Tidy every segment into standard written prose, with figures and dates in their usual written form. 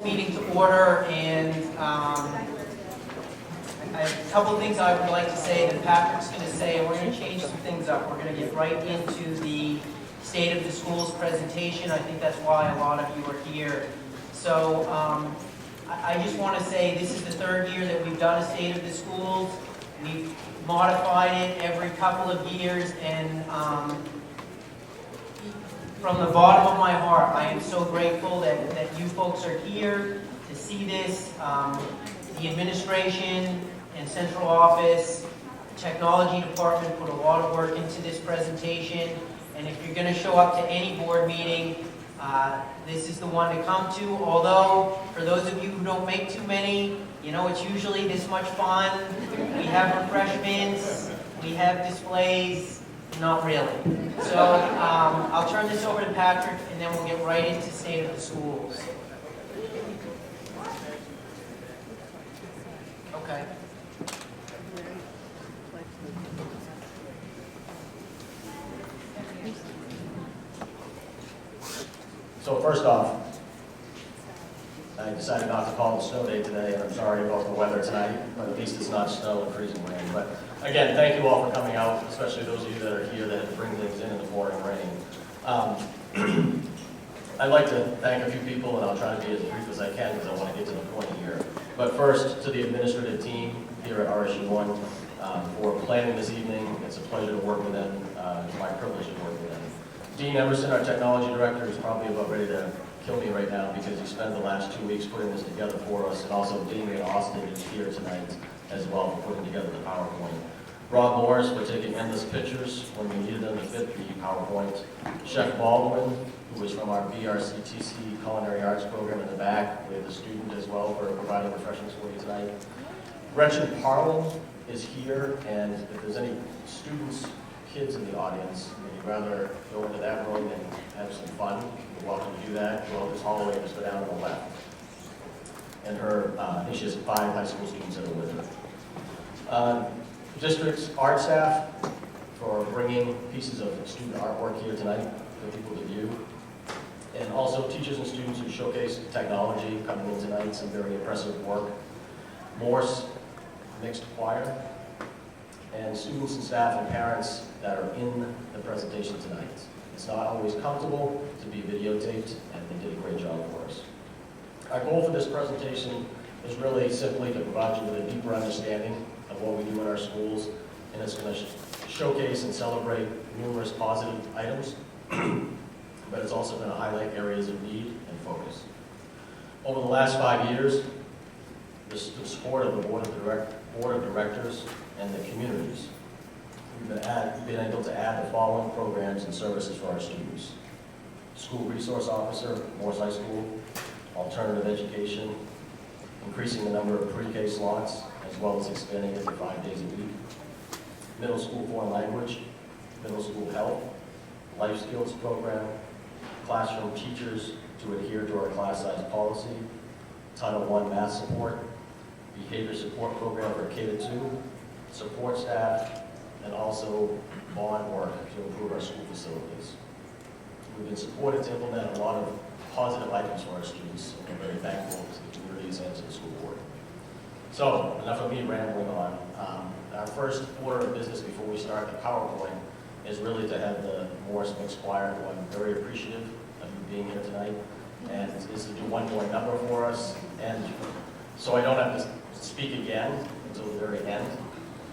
Meeting to order, and I have a couple of things I would like to say that Patrick's going to say, and we're going to change some things up. We're going to get right into the State of the Schools presentation. I think that's why a lot of you are here. So I just want to say this is the third year that we've done a State of the Schools. We've modified it every couple of years, and from the bottom of my heart, I am so grateful that you folks are here to see this. The administration and central office, technology department put a lot of work into this presentation. And if you're going to show up to any board meeting, this is the one to come to. Although, for those of you who don't make too many, you know it's usually this much fun. We have refreshments, we have displays. Not really. So I'll turn this over to Patrick, and then we'll get right into State of the Schools. Okay. So first off, I decided not to call it a snow day today, and I'm sorry about the weather tonight, but at least it's not snow and freezing rain. But again, thank you all for coming out, especially those of you that are here that had to bring things in the pouring rain. I'd like to thank a few people, and I'll try to be as brief as I can because I want to get to the point here. But first, to the administrative team here at RSU1 for planning this evening. It's a pleasure to work with them. It's my privilege to work with them. Dean Emerson, our technology director, is probably about ready to kill me right now because he spent the last 2 weeks putting this together for us, and also Damien Austin is here tonight as well for putting together the PowerPoint. Rob Morris for taking endless pictures when we needed them to fit the PowerPoint. Chef Baldwin, who was from our BRCTC Culinary Arts program in the back. We have the student as well for providing refreshments for you tonight. Gretchen Parlin is here, and if there's any students, kids in the audience, and you'd rather go into that room and have some fun, you're welcome to do that. Go out this hallway and just go down to the left. And her, I think she has 5 high school students that are with her. District's art staff for bringing pieces of student artwork here tonight for people to view. And also teachers and students who showcase technology coming in tonight, some very impressive work. Morse mixed choir, and students and staff and parents that are in the presentation tonight. It's not always comfortable to be videotaped, and they did a great job for us. Our goal for this presentation is really simply to provide you with a deeper understanding of what we do in our schools, and it's going to showcase and celebrate numerous positive items, but it's also going to highlight areas of need and focus. Over the last 5 years, the support of the Board of Directors and the communities, we've been able to add the following programs and services for our students. School Resource Officer, Morse High School, alternative education, increasing the number of pre-K slots, as well as expanding it to 5 days a week. Middle school foreign language, middle school health, life skills program, classroom teachers to adhere to our class size policy, Title I math support, behavior support program for K-2, support staff, and also bond work to improve our school facilities. We've been supported to implement a lot of positive items for our students, and we're very thankful to the communities and to the school board. So, enough of me rambling on. Our first order of business before we start the PowerPoint is really to have the Morris Mixed Choir, who I'm very appreciative of you being here tonight, and is to do one more number for us. And so I don't have to speak again until the very end.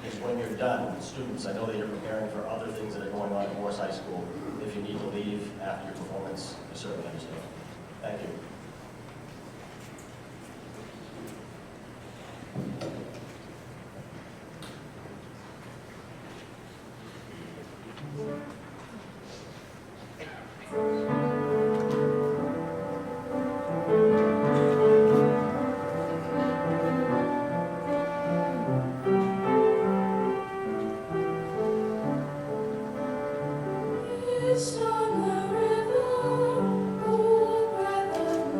Because when you're done, students, I know that you're preparing for other things that are going on at Morris High School. If you need to leave after your performance, I certainly understand. Thank you. On the river, cool breath of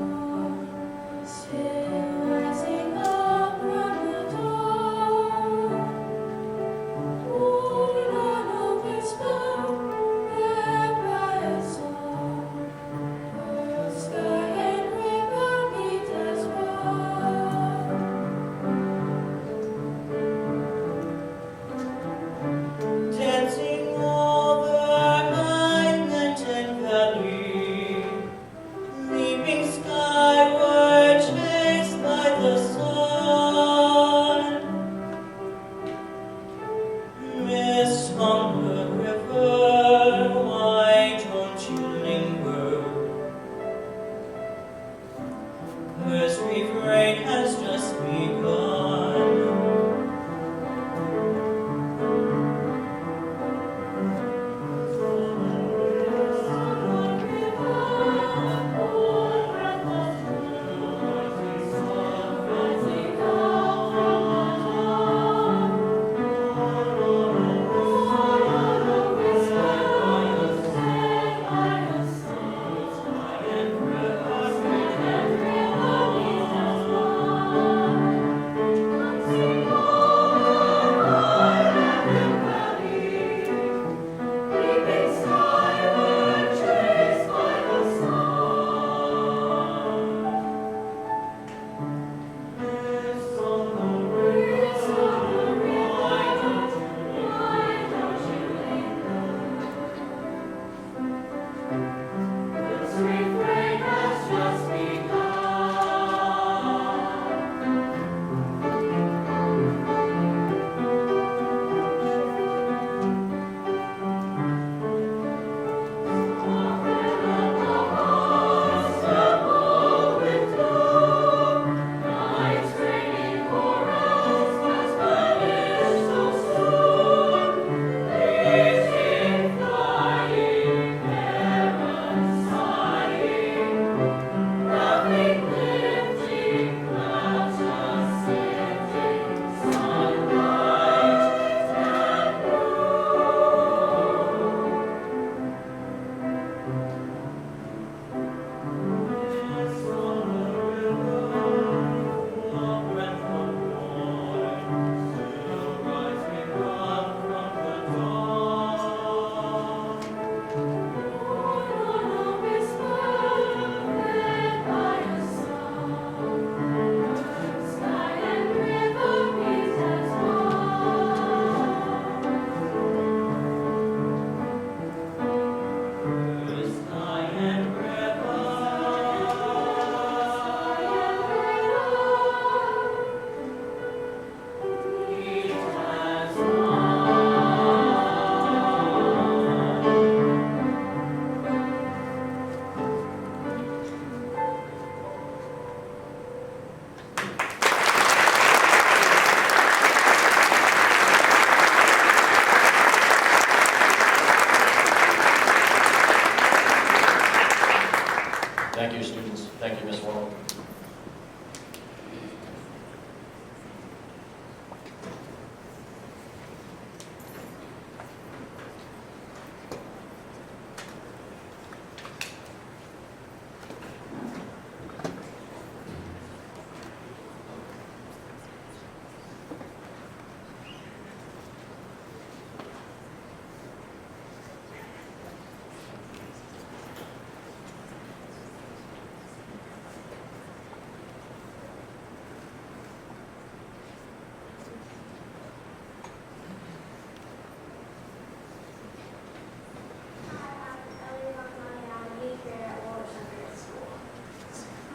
Thank you, students. Thank you, Ms. Warren.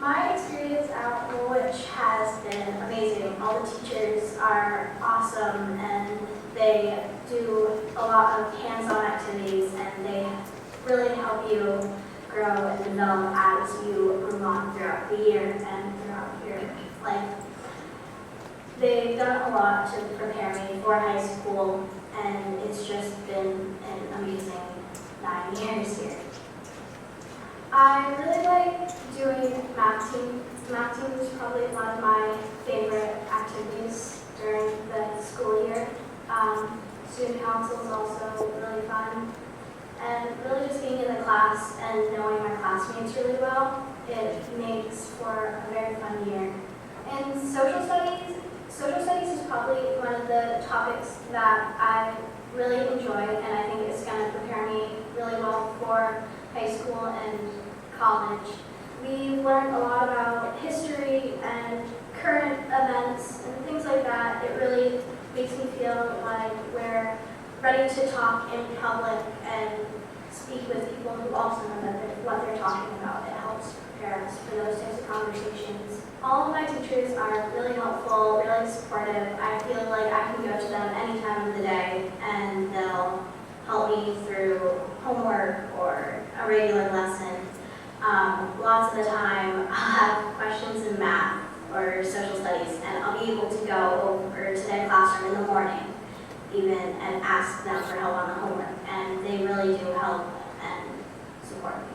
My experience at Woolwich has been amazing. All the teachers are awesome and they do a lot of hands-on activities and they really help you grow and develop as you move on throughout the year and throughout your life. They've done a lot to prepare me for high school and it's just been an amazing 9 years here. I really like doing math team. Math team is probably one of my favorite activities during the school year. Student council is also really fun. And really just being in the class and knowing my classmates really well, it makes for a very fun year. And social studies is probably one of the topics that I really enjoy and I think it's going to prepare me really well for high school and college. We learned a lot about history and current events and things like that. It really makes me feel like we're ready to talk in public and speak with people who also know what they're talking about. It helps prepare us for those types of conversations. All of my teachers are really helpful, really supportive. I feel like I can go to them any time of the day and they'll help me through homework or a regular lesson. Lots of the time I'll have questions in math or social studies and I'll be able to go over to their classroom in the morning even and ask them for help on the homework and they really do help and support me.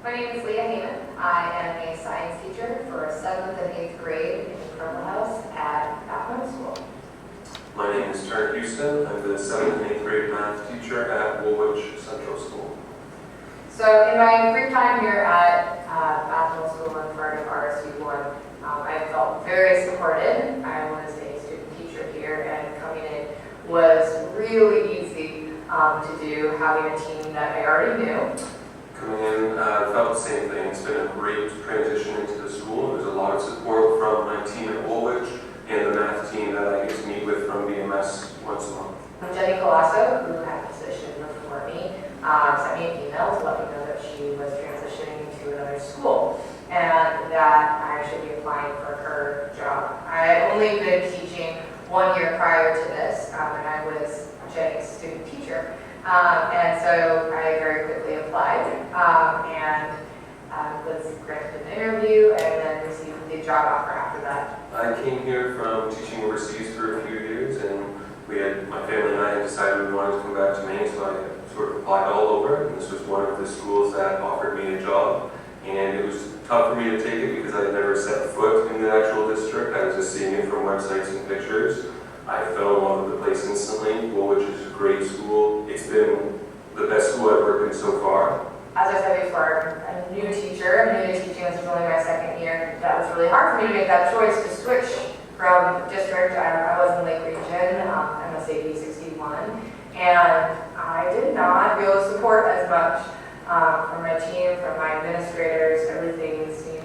My name is Leah Heyman. I am a science teacher for 7th and 8th grade in the Crumble House at Middle School. My name is Tarek Houston. I'm the 7th and 8th grade math teacher at Woolwich Central School. So in my free time here at Middle School and part of RSU1, I felt very supported. I was a student teacher here and coming in was really easy to do, having a team that I already knew. Coming in, felt the same thing. It's been a great transition into the school. There's a lot of support from my team at Woolwich and the math team that I get to meet with from BMS once a month. Jenny Colasso, who had a position before me, sent me an email to let me know that she was transitioning to another school and that I should be applying for her job. I had only been teaching 1 year prior to this, and I was Jenny's student teacher. teacher. And so I very quickly applied and was granted an interview and then received the job offer after that. I came here from teaching overseas for a few years, and my family and I had decided we wanted to come back to Maine, so I sort of applied all over, and this was one of the schools that offered me a job. And it was tough for me to take it because I had never set foot in the actual district. I was just seeing it from websites and pictures. I fell in love with the place instantly. Woolwich is a great school. It's been the best school I've worked in so far. As I said before, I'm a new teacher. I'm new to teaching. This is only my second year. That was really hard for me to make that choice to switch from district. I was in Lake Region, MSAB 61, and I did not feel support as much from my team, from my administrators. Everything seemed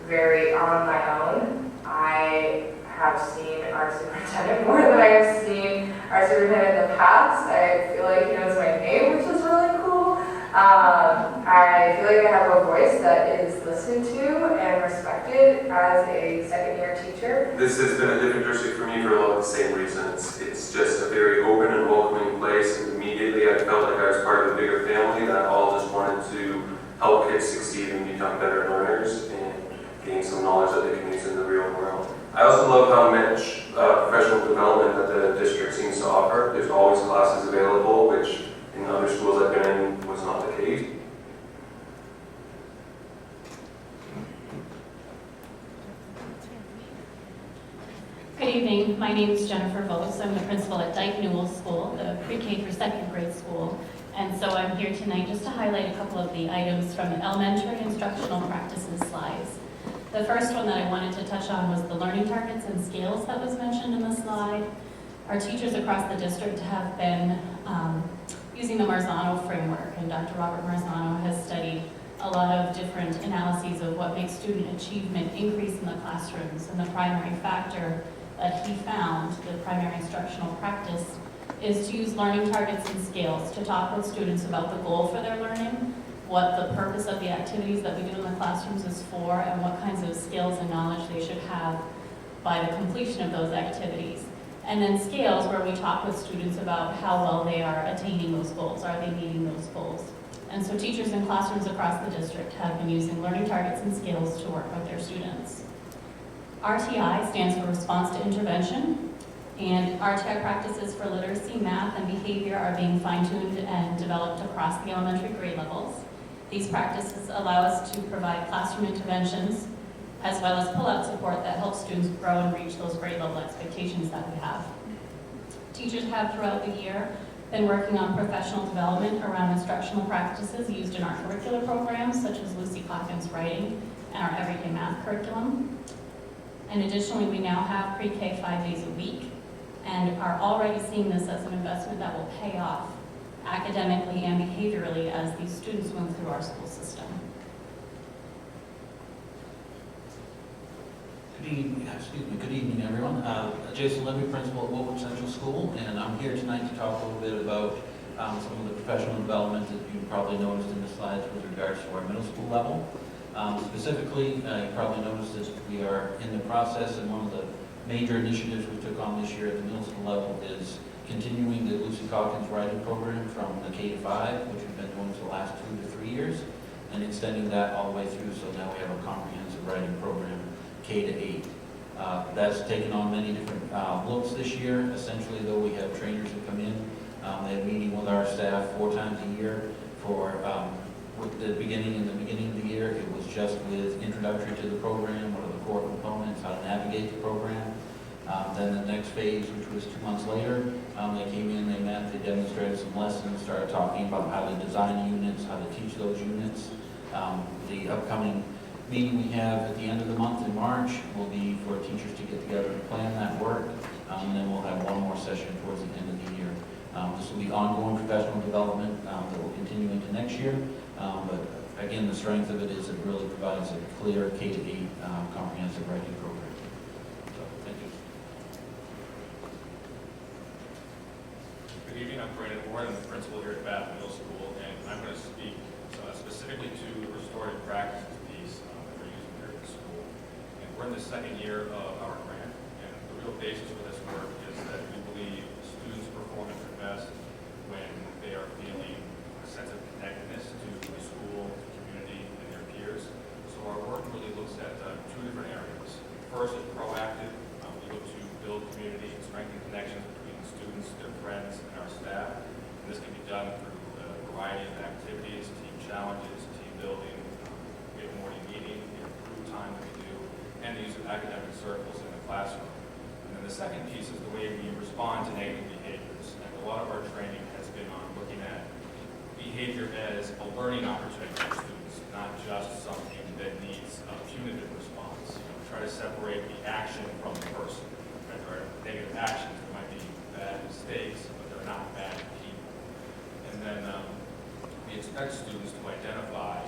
very on my own. I have seen our superintendent more than I have seen our superintendent in the past. I feel like he knows my name, which is really cool. I feel like I have a voice that is listened to and respected as a second-year teacher. This has been a different district for me for a lot of the same reasons. It's just a very open and welcoming place, and immediately I felt like I was part of a bigger family that all just wanted to help kids succeed and become better learners and gain some knowledge that they can use in the real world. I also love how much professional development that the district seems to offer. There's always classes available, which in other schools I've been in was not the case. Good evening. My name is Jennifer Vos. I'm the principal at Dyke Newell School, the pre-K for second grade school. And so I'm here tonight just to highlight a couple of the items from the elementary instructional practices slides. The first one that I wanted to touch on was the learning targets and scales that was mentioned in the slide. Our teachers across the district have been using the Marzano framework, and Dr. Robert Marzano has studied a lot of different analyses of what makes student achievement increase in the classrooms. And the primary factor that he found, the primary instructional practice, is to use learning targets and scales to talk with students about the goal for their learning, what the purpose of the activities that we do in the classrooms is for, and what kinds of skills and knowledge they should have by the completion of those activities. And then scales, where we talk with students about how well they are attaining those goals. Are they meeting those goals? And so teachers in classrooms across the district have been using learning targets and scales to work with their students. RTI stands for Response to Intervention, and RTI practices for literacy, math, and behavior are being fine-tuned and developed across the elementary grade levels. These practices allow us to provide classroom interventions as well as pull-out support that helps students grow and reach those grade level expectations that we have. Teachers have throughout the year been working on professional development around instructional practices used in our curricular programs, such as Lucy Calkins writing and our everyday math curriculum. And additionally, we now have pre-K 5 days a week and are already seeing this as an investment that will pay off academically and behaviorally as these students move through our school system. Good evening, everyone. Jason Levy, principal at Woolwich Central School, and I'm here tonight to talk a little bit about some of the professional development that you probably noticed in the slides with regards to our middle school level. Specifically, you probably noticed that we are in the process, and one of the major initiatives we took on this year at the middle school level is continuing the Lucy Calkins writing program from the K to 5, which we've been doing for the last 2 to 3 years, and extending that all the way through, so now we have a comprehensive writing program K to 8. That's taken on many different looks this year. Essentially, though, we have trainers who come in. They have a meeting with our staff 4 times a year for with the beginning of the year. It was just with introductory to the program, what are the core components, how to navigate the program. Then the next phase, which was 2 months later, they came in, they met, they demonstrated some lessons, started talking about how to design units, how to teach those units. The upcoming meeting we have at the end of the month in March will be for teachers to get together and plan that work. And then we'll have one more session towards the end of the year. This will be ongoing professional development that will continue into next year. But again, the strength of it is it really provides a clear K to 8 comprehensive writing program. So, thank you. Good evening, I'm Brandon Ward. I'm the principal here at Bath Middle School, and I'm going to speak specifically to the restorative practices piece that we're using here at the school. And we're in the second year of our grant, and the real basis for this work is that we believe students perform at their best when done through a variety of activities, team challenges, team building, we have morning meeting, we have group time that we do, and the use of academic circles in the classroom. And then the second piece is the way we respond to negative behaviors. And a lot of our training has been on looking at behavior as a learning opportunity for students, not just something that needs a punitive response. Try to separate the action from the person. Right? There are negative actions, there might be bad mistakes, but they're not bad people. And then we expect students to identify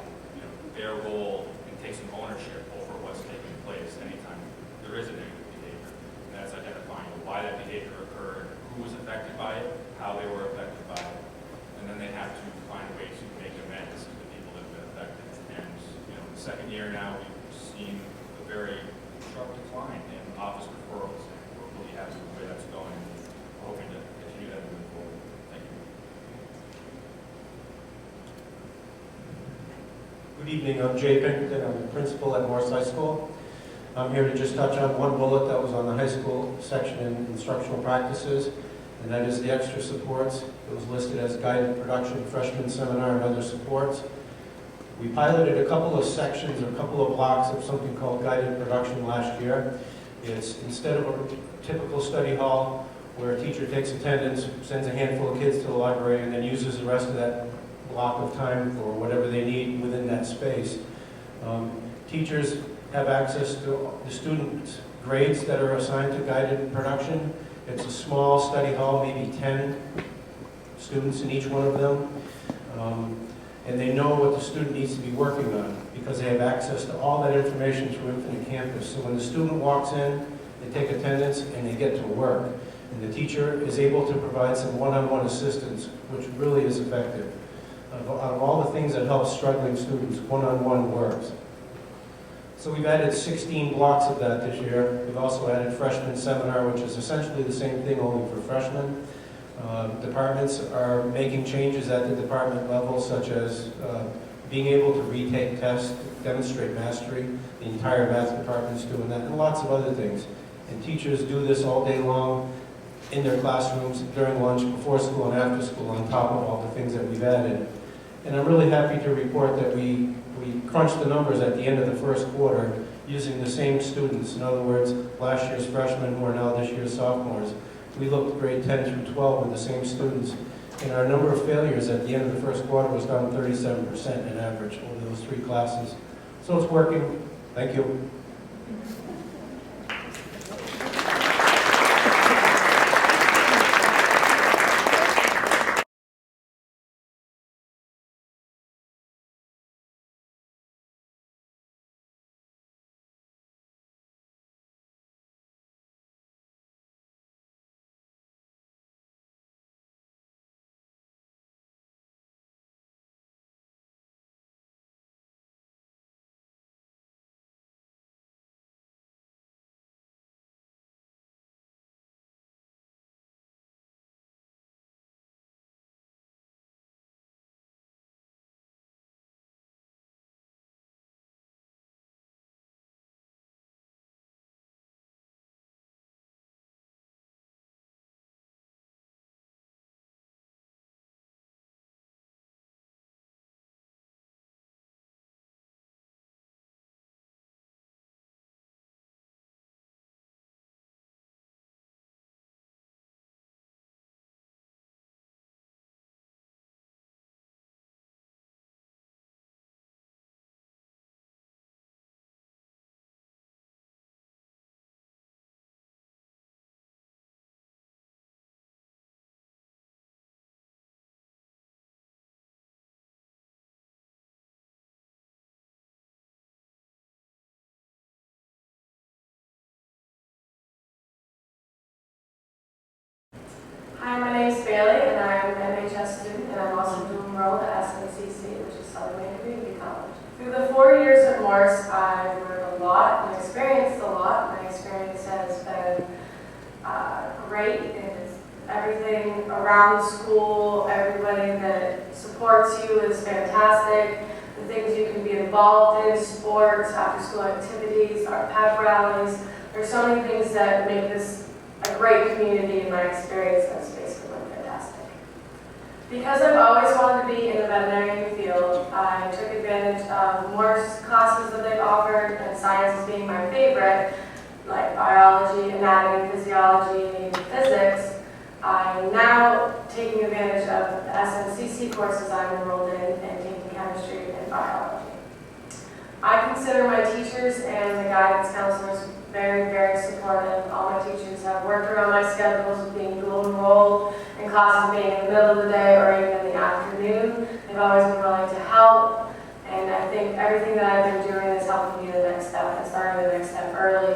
their role and take some ownership over what's taking place anytime there is a negative behavior. And that's identifying why that behavior occurred, who was affected by it, how they were affected by it. And then they have to find a way to make amends to the people that have been affected. And the second year now, we've seen a very sharp decline in office referrals. And we're really happy with the way that's going. We're hoping to continue that moving forward. Thank you. Good evening, I'm Jay Pinkerton, I'm the principal at Morse High School. I'm here to just touch on one bullet that was on the high school section in instructional practices, and that is the extra supports. It was listed as guided production, freshman seminar, and other supports. We piloted a couple of sections or a couple of blocks of something called guided production last year. It's instead of a typical study hall where a teacher takes attendance, sends a handful of kids to the library, and then uses the rest of that block of time for whatever they need within that space. Teachers have access to the students' grades that are assigned to guided production. It's a small study hall, maybe 10 students in each one of them. And they know what the student needs to be working on because they have access to all that information through Infinite Campus. So when the student walks in, they take attendance and they get to work. And the teacher is able to provide some one-on-one assistance, which really is effective. Out of all the things that help struggling students, one-on-one works. So we've added 16 blocks of that this year. We've also added freshman seminar, which is essentially the same thing, only for freshmen. Departments are making changes at the department level, such as being able to retake tests, demonstrate mastery. The entire math department's doing that, and lots of other things. And teachers do this all day long in their classrooms, during lunch, before school, and after school, on top of all the things that we've added. And I'm really happy to report that we crunched the numbers at the end of the first quarter using the same students. In other words, last year's freshmen who are now this year's sophomores. We looked grade 10 through 12 with the same students. And our number of failures at the end of the first quarter was down 37% in average over those three classes. So it's working. Thank you. Hi, my name is Bailey, and I'm an MHS student, and I'm also doing enrolled at SNCC, which is Southern Maine Community College. Through the 4 years at Morse, I've learned a lot and experienced a lot. My experience has been great. It's everything around the school, everybody that supports you is fantastic. The things you can be involved in, sports, after-school activities, our pep rallies. There's so many things that make this a great community in my experience. That's basically been fantastic. Because I've always wanted to be in the veterinary field, I took advantage of more classes that they've offered, and science being my favorite, like biology, anatomy, physiology, and even physics. I'm now taking advantage of the SNCC courses I'm enrolled in and taking chemistry and biology. I consider my teachers and the guidance counselors very, very supportive. All my teachers have worked around my schedules of being dual enrolled and classes being in the middle of the day or even in the afternoon. They've always been willing to help, and I think everything that I've been doing is helping me the next step and starting the next step early.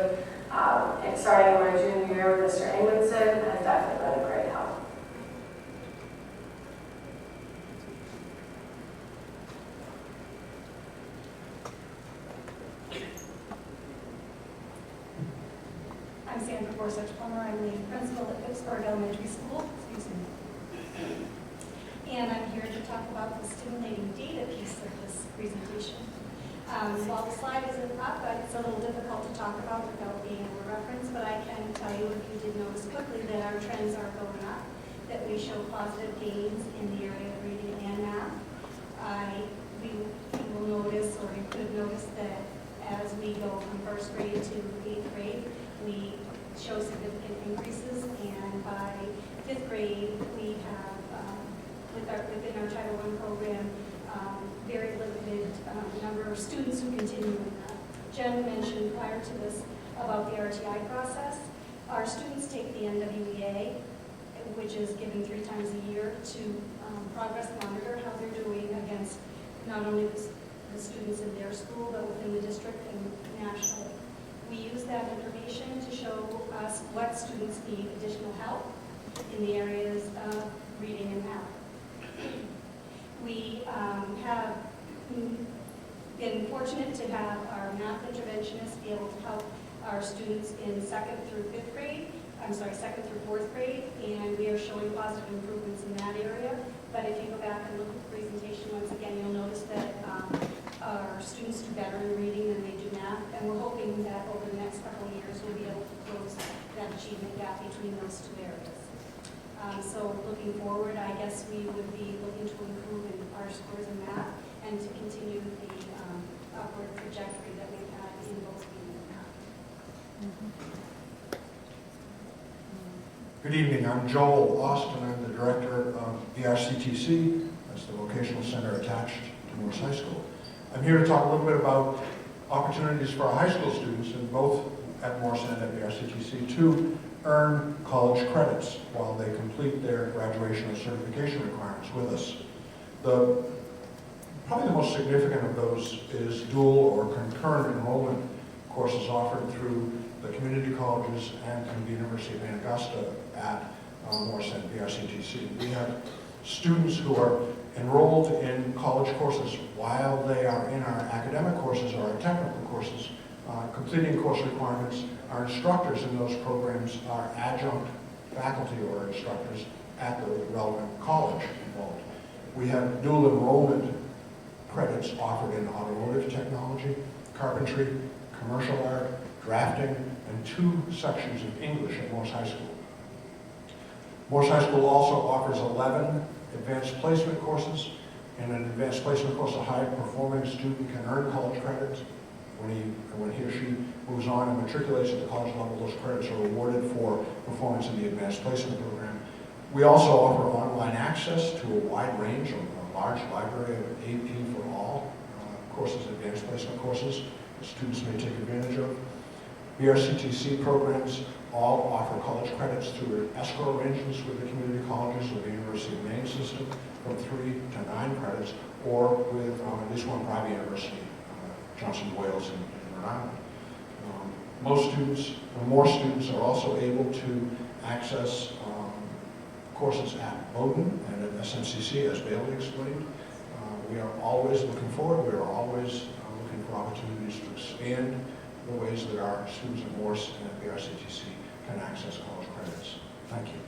And starting my junior year with Mr. Ingmanson has definitely been a great help. I'm Sandra Gorsuch-Plummer. I'm the principal at Pittsburgh Elementary School. Excuse me. And I'm here to talk about the stimulating data piece of this presentation. While the slide isn't up, it's a little difficult to talk about without being able to reference, but I can tell you, if you did notice quickly, that our trends are going up, that we show positive gains in the area of reading and math. You will notice, or you could have noticed, that as we go from first grade to 8th grade, we show significant increases, and by 5th grade, we have, within our Title I program, very limited number of students who continue in that. Jen mentioned prior to this about the RTI process. Our students take the NWEA, which is given 3 times a year, to progress monitor how they're doing against not only the students in their school, but within the district and nationally. We use that information to show us what students need additional help in the areas of reading and math. We have been fortunate to have our math interventionists be able to help our students in 2nd through 4th grade, and we are showing positive improvements in that area. But if you go back and look at the presentation once again, you'll notice that our students do better in reading than they do math, and we're hoping that over the next couple of years we'll be able to close that achievement gap between those 2 areas. So looking forward, I guess we would be looking to improve in our scores in math and to continue the upward trajectory that we've had in both reading and math. Good evening, I'm Joel Austin. I'm the director of the RCTC. That's the vocational center attached to Morse High School. I'm here to talk a little bit about opportunities for our high school students, in both at Morse and at the RCTC, to earn college credits while they complete their graduation or certification requirements with us. Probably the most significant of those is dual or concurrent enrollment courses offered through the community colleges and through the University of Augusta at Morse and the RCTC. We have students who are enrolled in college courses while they are in our academic courses or our technical courses, completing course requirements. Our instructors in those programs are adjunct faculty or instructors at the relevant college involved. We have dual enrollment credits offered in automotive technology, carpentry, commercial art, drafting, and 2 sections of English at Morse High School. Morse High School also offers 11 advanced placement courses, and an advanced placement course, a high-performing student can earn college credits. When he or she moves on and matriculates at the college level, those credits are awarded for performance in the advanced placement program. We also offer online access to a wide range of a large library of AP for all courses, advanced placement courses that students may take advantage of. BRCTC programs all offer college credits through escrow arrangements with the community colleges or the University of Maine system from 3 to 9 credits, or with at least one private university, Johnson Wales in Rhode Island. Most students, or more students, are also able to access courses at Bowdoin and at SMCC, as Bailey explained. We are always looking forward. We are always looking for opportunities to expand the ways that our students at Morse and at the RCTC can access college credits. Thank you.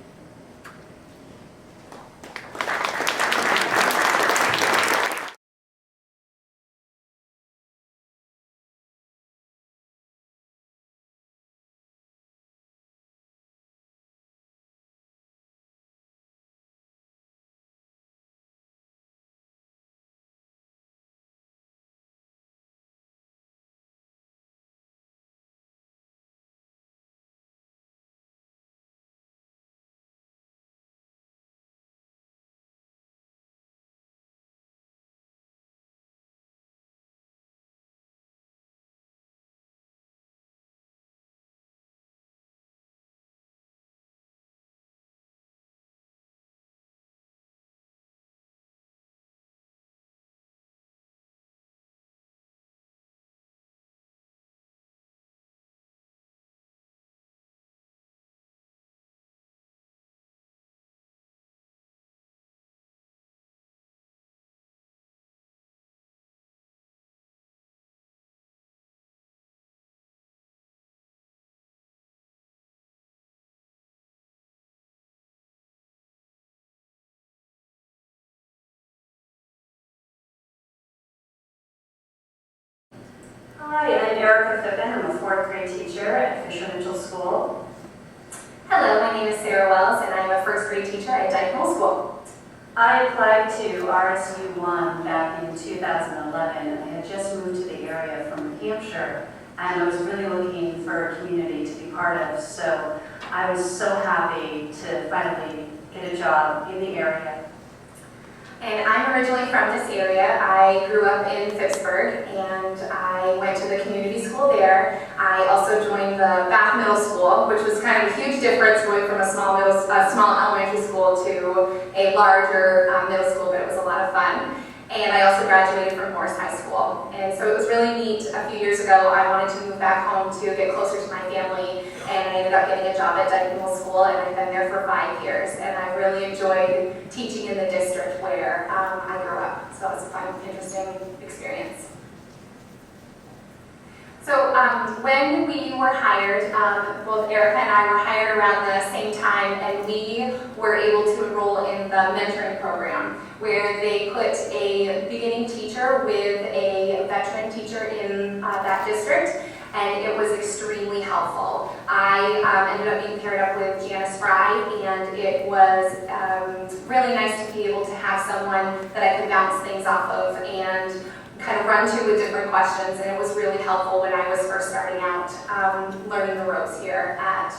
Hi, I'm Erica Thippen. I'm a fourth grade teacher at Fisher Mitchell School. Hello, my name is Sarah Wells, and I'm a first grade teacher at Dyke Middle School. I applied to RSU1 back in 2011, and I had just moved to the area from New Hampshire, and I was really looking for a community to be part of, so I was so happy to finally get a job in the area. And I'm originally from this area. I grew up in Phippsburg, and I went to the community school there. I also joined the Bath Middle School, which was kind of a huge difference going from a small elementary school to a larger middle school, but it was a lot of fun. And I also graduated from Morris High School. And so it was really neat. A few years ago, I wanted to move back home to get closer to my family, and I ended up getting a job at Dyke Middle School, and I've been there for 5 years. And I really enjoyed teaching in the district where I grew up. So it was a fun, interesting experience. So when we were hired, both Erica and I were hired around the same time, and we were able to enroll in the mentoring program, where they put a beginning teacher with a veteran teacher in that district, and it was extremely helpful. I ended up being paired up with Janice Fry, and it was really nice to be able to have someone that I could bounce things off of and kind of run to with different questions, and it was really helpful when I was first starting out learning the ropes here at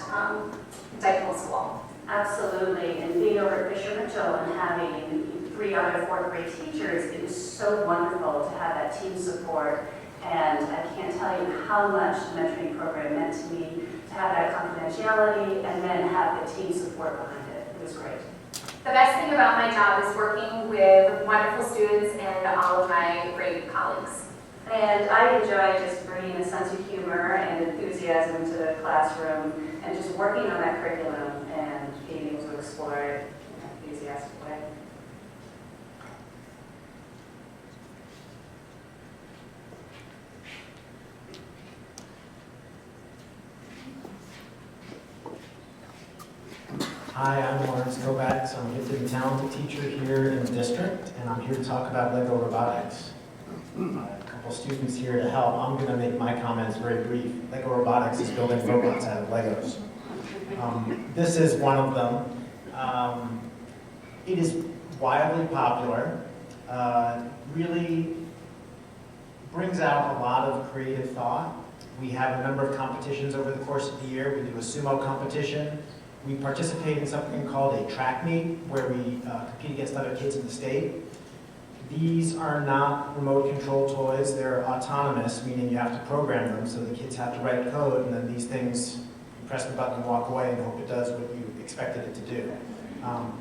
Dyke Middle School. Absolutely, and being over at Fisher Mitchell and having 3 other fourth grade teachers, it was so wonderful to have that team support. And I can't tell you how much the mentoring program meant to me, to have that confidentiality and then have the team support behind it. It was great. The best thing about my job is working with wonderful students and all of my great colleagues. And I enjoy just bringing a sense of humor and enthusiasm to the classroom and just working on that curriculum and being able to explore it in an enthusiastic way. Hi, I'm Lawrence Kovacs. I'm a gifted and talented teacher here in the district, and I'm here to talk about LEGO robotics. A couple students here to help. I'm going to make my comments very brief. LEGO robotics is building robots out of Legos. This is one of them. It is wildly popular, really brings out a lot of creative thought. We have a number of competitions over the course of the year. We do a sumo competition. We participate in something called a track meet, where we compete against other kids in the state. These are not remote control toys. They're autonomous, meaning you have to program them, so the kids have to write code, and then these things, you press the button and walk away and hope it does what you expected it to do.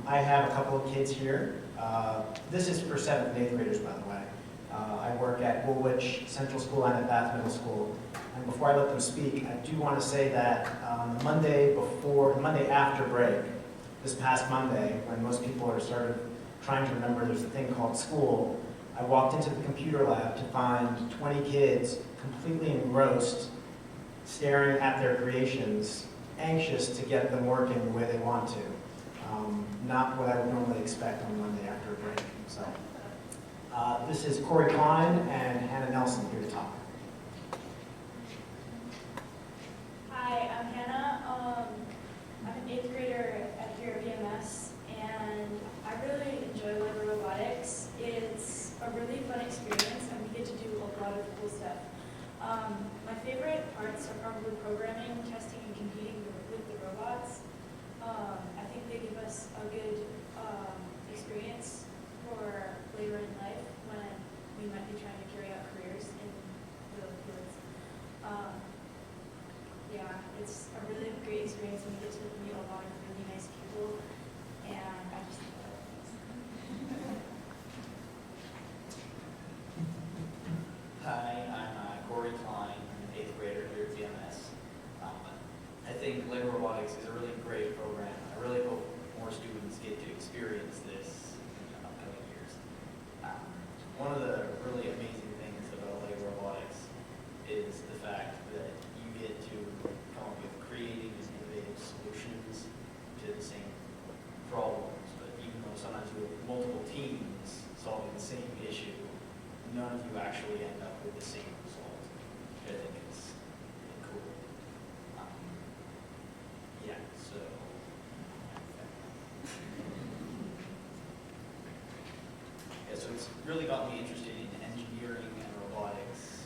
I have a couple of kids here. This is for 7th and 8th graders, by the way. I work at Woolwich Central School and at Bath Middle School. And before I let them speak, I do want to say that the Monday after break, this past Monday, when most people are sort of trying to remember there's a thing called school, I walked into the computer lab to find 20 kids completely engrossed, staring at their creations, anxious to get them working the way they want to. Not what I would normally expect on Monday after a break. So, this is Corey Klein and Hannah Nelson here to talk. Hi, I'm Hannah. I'm an 8th grader here at BMS, and I really enjoy LEGO robotics. It's a really fun experience, and we get to do a lot of cool stuff. My favorite parts are probably programming, testing, and competing with the robots. I think they give us a good experience for later in life when we might be trying to carry out careers in the fields. Yeah, it's a really great experience, and we get to meet a lot of really nice people, and I just love it. Hi, I'm Corey Klein. I'm an 8th grader here at BMS. I think LEGO Robotics is a really great program. I really hope more students get to experience this in the upcoming years. One of the really amazing things about LEGO Robotics is the fact that you get to come up with creative and innovative solutions to the same problems. But even though sometimes you have multiple teams solving the same issue, none of you actually end up with the same result. it's really got me interested in engineering and robotics,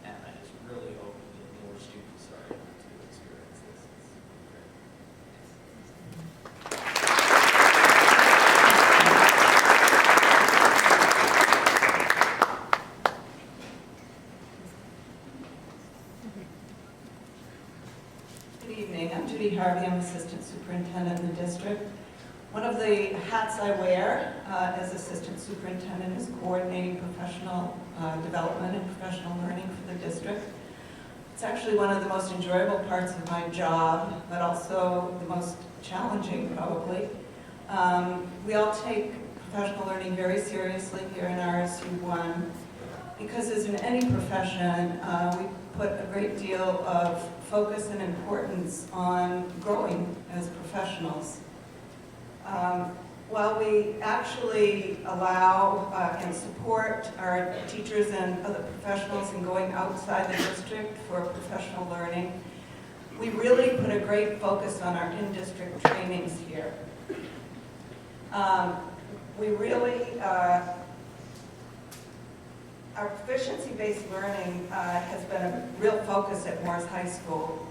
and I just really hope that more students are able to experience this. It's great. Good evening. I'm Judy Harvey. I'm Assistant Superintendent in the district. One of the hats I wear as Assistant Superintendent is coordinating professional development and professional learning for the district. It's actually one of the most enjoyable parts of my job, but also the most challenging, probably. We all take professional learning very seriously here in RSU1 because, as in any profession, we put a great deal of focus and importance on growing as professionals. While we actually allow and support our teachers and other professionals in going outside the district for professional learning, we really put a great focus on our in-district trainings here. We really, our proficiency-based learning has been a real focus at Morris High School.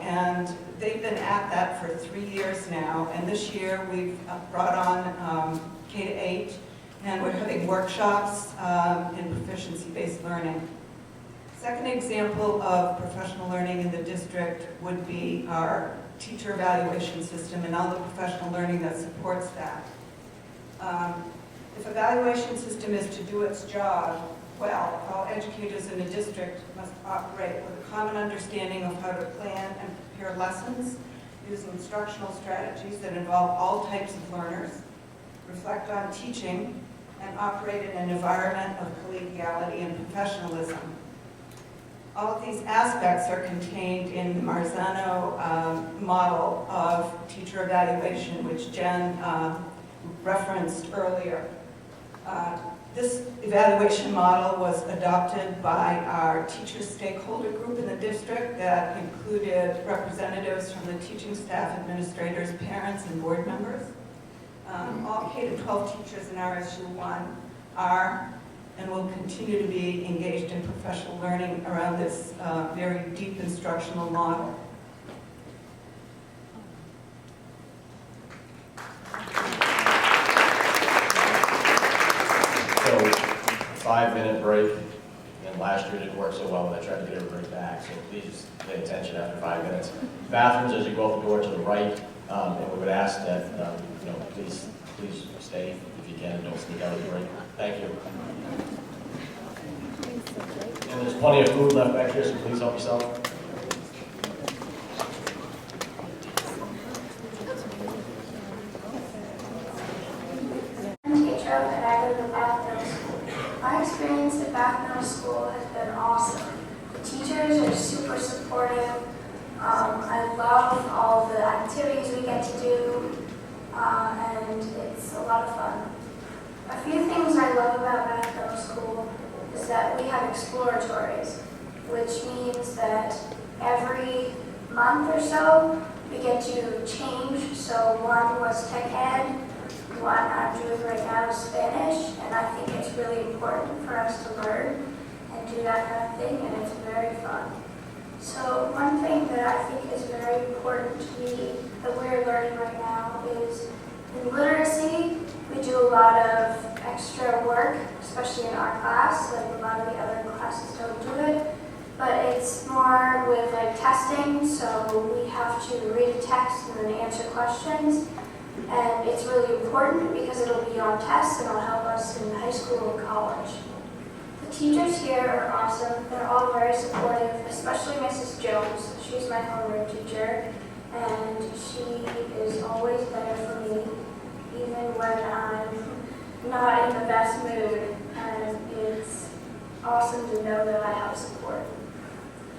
And they've been at that for 3 years now, and this year we've brought on K-8, and we're having workshops in proficiency-based learning. Second example of professional learning in the district would be our teacher evaluation system and all the professional learning that supports that. If evaluation system is to do its job well, all educators in the district must operate with a common understanding of how to plan and prepare lessons, use instructional strategies that involve all types of learners, reflect on teaching, and operate in an environment of collegiality and professionalism. All of these aspects are contained in the Marzano model of teacher evaluation, which Jen referenced earlier. This evaluation model was adopted by our teacher stakeholder group in the district that included representatives from the teaching staff, administrators, parents, and board members. All K-12 teachers in RSU1 are and will continue to be engaged in professional learning around this very deep instructional model. So, 5-minute break, and last year didn't work so well when I tried to get everybody back, so please pay attention after 5 minutes. Bathrooms as you go out the door to the right, and we would ask that, please stay if you can, don't sneak out of the break. Thank you. And there's plenty of food left back here, so please help yourself. And I go to Bath Middle School. My experience at Bath Middle School has been awesome. The teachers are super supportive. I love all the activities we get to do, and it's a lot of fun. A few things I love about Bath Middle School is that we have exploratories, which means that every month or so we get to change. So one was tech ed, one I'm doing right now is Spanish, and I think it's really important for us to learn and do that kind of thing, and it's very fun. So one thing that I think is very important to me that we're learning right now is in literacy, we do a lot of extra work, especially in our class, like a lot of the other classes don't do it. But it's more with like testing, so we have to read a text and then answer questions. And it's really important because it'll be on tests and it'll help us in high school and college. The teachers here are awesome. They're all very supportive, especially Mrs. Jones. She's my homeroom teacher, and she is always there for me, even when I'm not in the best mood. And it's awesome to know that I have support.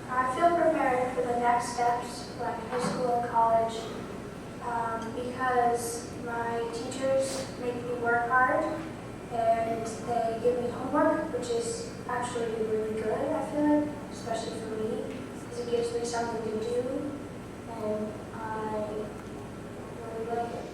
I feel prepared for the next steps, like high school and college, because my teachers make me work hard and they give me homework, which is actually really good, I feel like, especially for me, because it gives me something to do, and I really like it.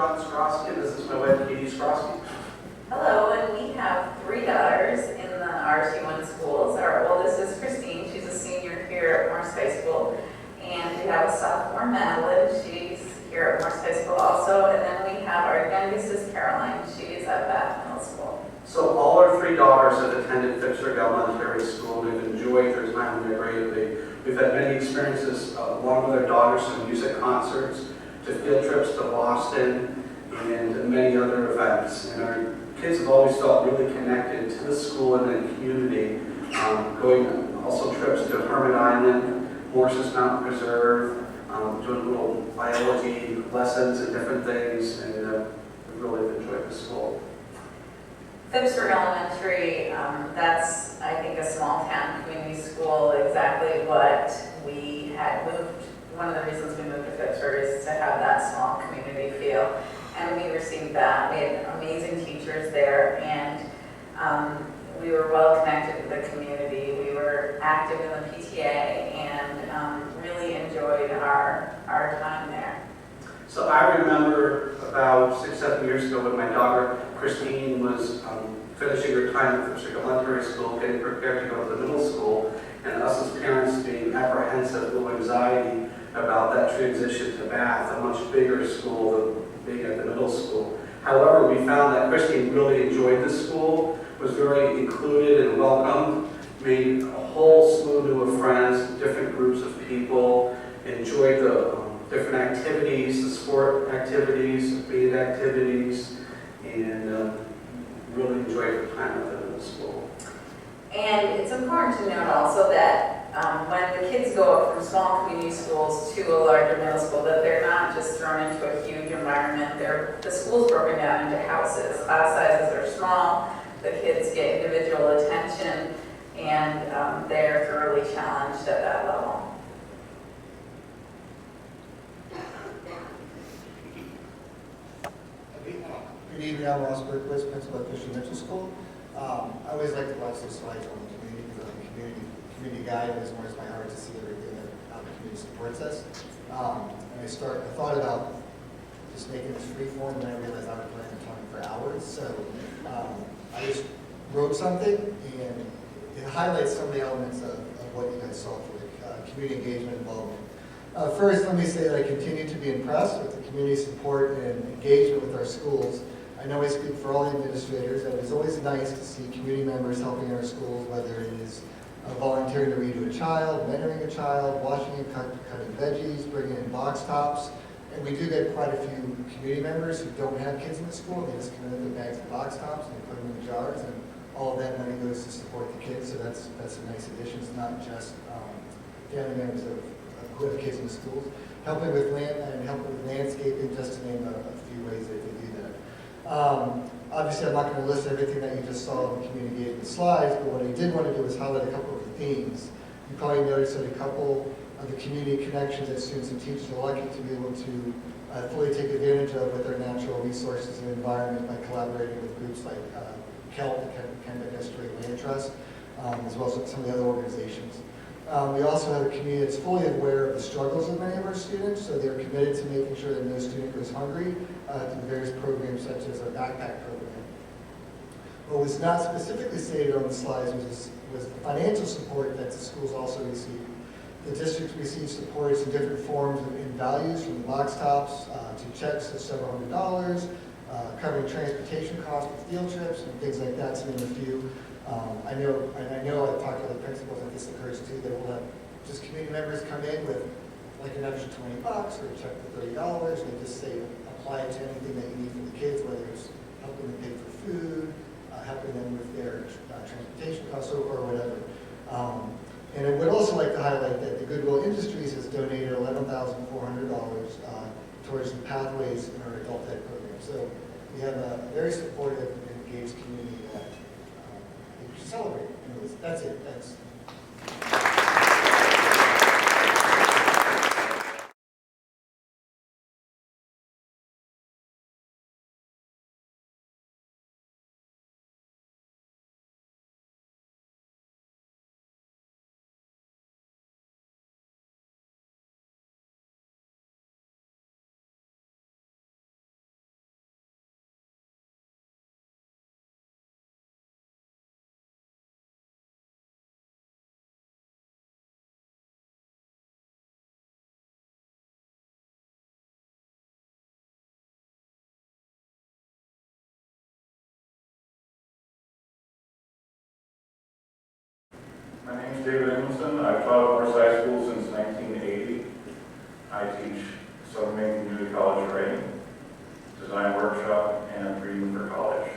John Skrosky, and this is my wife, Katie Skrosky. Hello, and we have 3 daughters in the RSU1 schools. Our oldest is Christine. She's a senior here at Morse High School. And we have a sophomore, Madeline. She's here at Morse High School also. And then we have our youngest is Caroline. She's at Bath Middle School. So all our 3 daughters have attended Phippsburg Elementary School. They've enjoyed their time there greatly. We've had many experiences along with our daughters, from music concerts to field trips to Boston and many other events. And our kids have always felt really connected to the school and the community, going also trips to Hermit Island, Morse's Mountain Preserve, doing little biology lessons and different things, and we've really enjoyed the school. Phippsburg Elementary, that's, I think, a small town community school, exactly what we had moved. One of the reasons we moved to Phippsburg is to have that small community feel. And we received that. We had amazing teachers there, and we were well connected with the community. We were active in the PTA and really enjoyed our time there. So I remember about 6, 7 years ago when my daughter Christine was finishing her time at Phippsburg Elementary School, getting prepared to go to the middle school, and us as parents being apprehensive, a little anxiety about that transition to Bath, a much bigger school than being at the middle school. However, we found that Christine really enjoyed the school, was very included and welcomed, made a whole slew of friends, different groups of people, enjoyed the different activities, the sport activities, the band activities, and really enjoyed her time at the middle school. And it's important to note also that when the kids go up from small community schools to a larger middle school, that they're not just thrown into a huge environment. The school's broken down into houses. Class sizes are small. The kids get individual attention, and they're thoroughly challenged at that level. Good evening, I'm Ross Berkowitz, principal at Christian Mitchell School. I always like to watch those slides on the community because I'm a community guy, and it's warms my heart to see everything that how the community supports us. And I thought about just making this free form, and I realized I would plan on talking for hours. So I just wrote something, and it highlights some of the elements of what you guys saw for the community engagement involvement. First, let me say that I continue to be impressed with the community support and engagement with our schools. I know I speak for all the administrators that it's always nice to see community members helping our schools, whether it is volunteering to read to a child, mentoring a child, washing and cutting veggies, bringing in box tops. And we do get quite a few community members who don't have kids in the school. They just come in with bags of box tops and they put them in the jars, and all of that money goes to support the kids. So that's a nice addition. It's not just family members who have kids in the schools. Helping with landscaping, just to name a few ways that they do that. Obviously, I'm not going to list everything that you just saw in the community engagement slides, but what I did want to do is highlight a couple of the themes. You probably noticed that a couple of the community connections that students and teachers are lucky to be able to fully take advantage of with their natural resources and environment by collaborating with groups like KELP, the Kennebec Estuary Land Trust, as well as some of the other organizations. We also have a community that's fully aware of the struggles of many of our students, so they're committed to making sure that no student goes hungry through various programs such as our backpack program. What was not specifically stated on the slides was the financial support that the schools also receive. The districts receive support in different forms and values, from the box tops to checks of several $100s, covering transportation costs for field trips and things like that, to name a few. I know I've talked to other principals, and this occurs too, that we'll have just community members come in with like an extra $20 or a check for $30, and they just say apply it to anything that you need for the kids, whether it's helping them pay for food, helping them with their transportation costs or whatever. And I would also like to highlight that the Goodwill Industries has donated $11,400 towards the pathways in our adult ed program. So we have a very supportive and engaged community that we should celebrate. Anyways, that's it. Thanks. My name is David Ingleson. I've taught at Morris High School since 1980. I teach Southern Maine Community College writing, design workshop, and reading for college.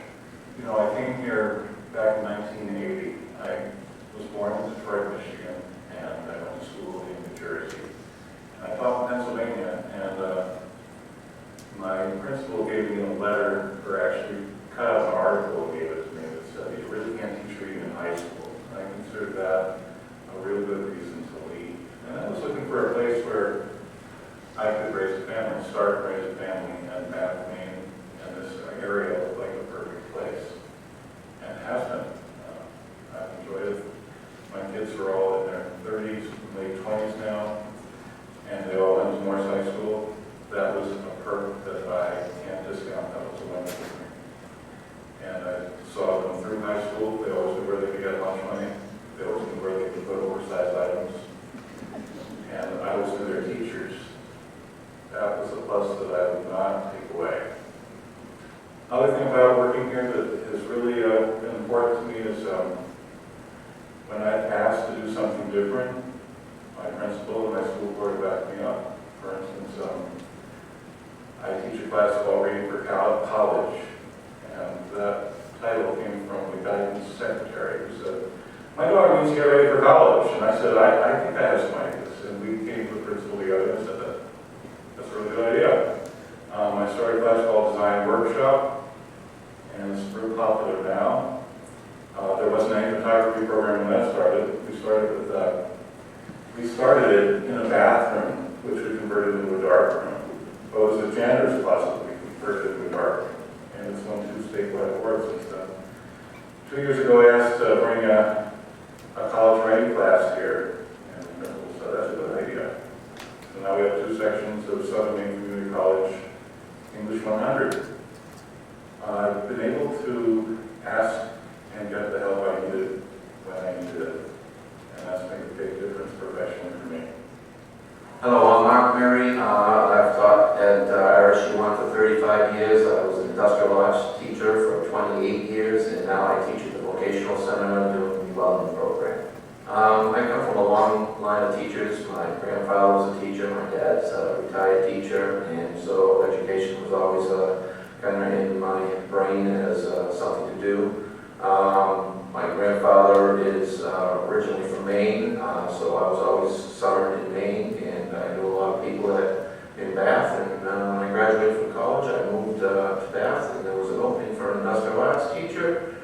You know, I came here back in 1980. I was born in Detroit, Michigan, and I went to school in New Jersey. And I taught in Pennsylvania, and my principal gave me a letter, or actually cut out an article and gave it to me that said, you really can't teach reading in high school. And I considered that a real good reason to leave. And I was looking for a place where I could raise a family, start raise a family, and Bath, Maine, and this area looked like a perfect place. And it has been. I've enjoyed it. My kids are all in their 30s, late 20s now, and they all went to Morris High School. That was a perk that I can't discount. That was a win for me. And I saw them through high school. They always knew where they could get lunch money. They always knew where they could put oversized items. And I always knew their teachers. That was a plus that I would not take away. Other thing about working here that has really been important to me is when I asked to do something different, my principal and my school board backed me up. For instance, I teach a class called Reading for College, and that title came from the guidance secretary who said, my daughter needs to get ready for college. And I said, I think I have some ideas. And we came to the principal together and said, that's a really good idea. I started a class called Design Workshop, and it's real popular now. There wasn't any photography program when that started. We started it in a bathroom, which we converted into a dark room. But it was a janitor's closet that we converted into a dark room. And it's won 2 statewide awards since then. 2 years ago, I asked to bring a college writing class here, and the principal said that's a good idea. So now we have 2 sections of Southern Maine Community College English 100. I've been able to ask and get the help I needed when I needed it, and that's made a big difference professionally for me. Hello, I'm Mark Murray. I've taught at RSU1 for 35 years. I was an industrial arts teacher for 28 years, and now I teach at the vocational center doing the development program. I come from a long line of teachers. My grandfather was a teacher, my dad's a retired teacher, and so education was always kind of in my brain as something to do. My grandfather is originally from Maine, so I was always summered in Maine, and I knew a lot of people in Bath, and when I graduated from college, I moved to Bath, and there was an opening for an industrial arts teacher,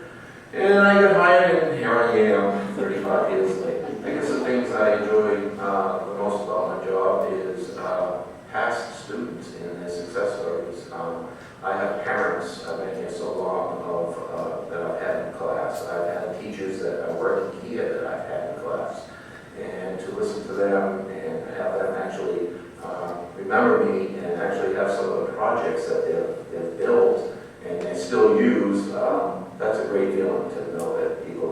and I got hired, and here I am, 35 years later. I guess the things I enjoy the most about my job is past students and their success stories. I have parents, I've been here so long, that I've had in class. I've had teachers that are working here that I've had in class. And to listen to them and have them actually remember me and actually have some of the projects that they've built and they still use, that's a great feeling to know that people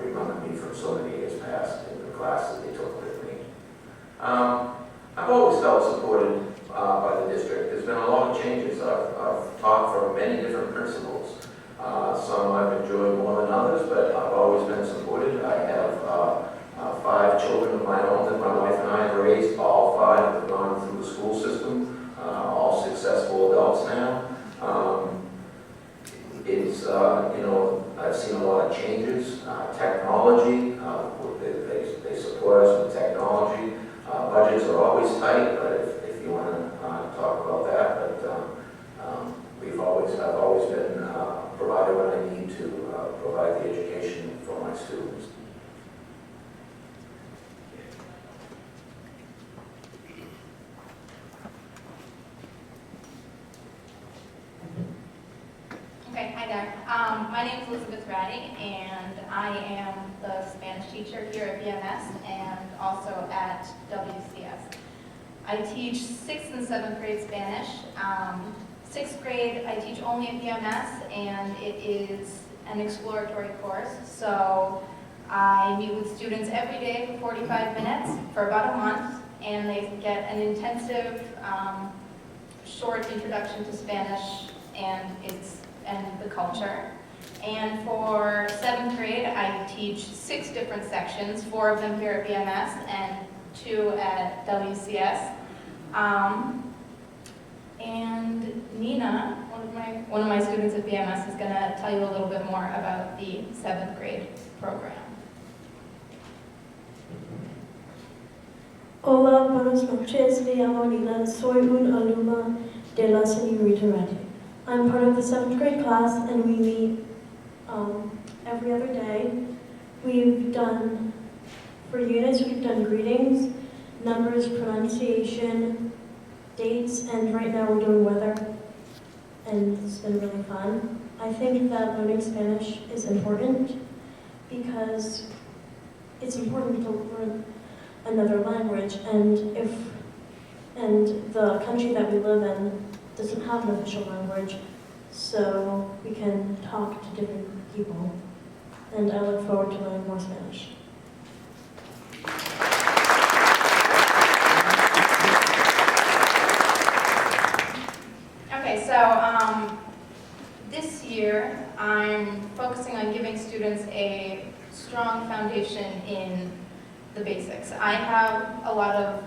remember me from so many years past in the classes they took with me. I've always felt supported by the district. There's been a lot of changes. I've taught from many different principals. Some I've enjoyed more than others, but I've always been supported. I have 5 children of my own that my wife and I have raised. All 5 have gone through the school system, all successful adults now. It's, you know, I've seen a lot of changes. Technology, they support us with technology. Budgets are always tight, but if you want to talk about that, but I've always been provided what I need to provide the education for my students. Okay, hi there. My name is Elizabeth Ratty, and I am the Spanish teacher here at BMS and also at WCS. I teach 6th and 7th grade Spanish. 6th grade I teach only at BMS, and it is an exploratory course. So I meet with students every day for 45 minutes for about a month, and they get an intensive, short introduction to Spanish and the culture. And for 7th grade, I teach 6 different sections, 4 of them here at BMS and 2 at WCS. And Nina, one of my students at BMS, is going to tell you a little bit more about the 7th grade program. Hola, buenas noches. Me llamo Nina. Soy un alumna de la señorita Reddy. I'm part of the 7th grade class, and we meet every other day. For units, we've done greetings, numbers, pronunciation, dates, and right now we're doing weather, and it's been really fun. I think that learning Spanish is important because it's important to learn another language, and the country that we live in doesn't have an official language, so we can talk to different people, and I look forward to learning more Spanish. Okay, so this year I'm focusing on giving students a strong foundation in the basics. I have a lot of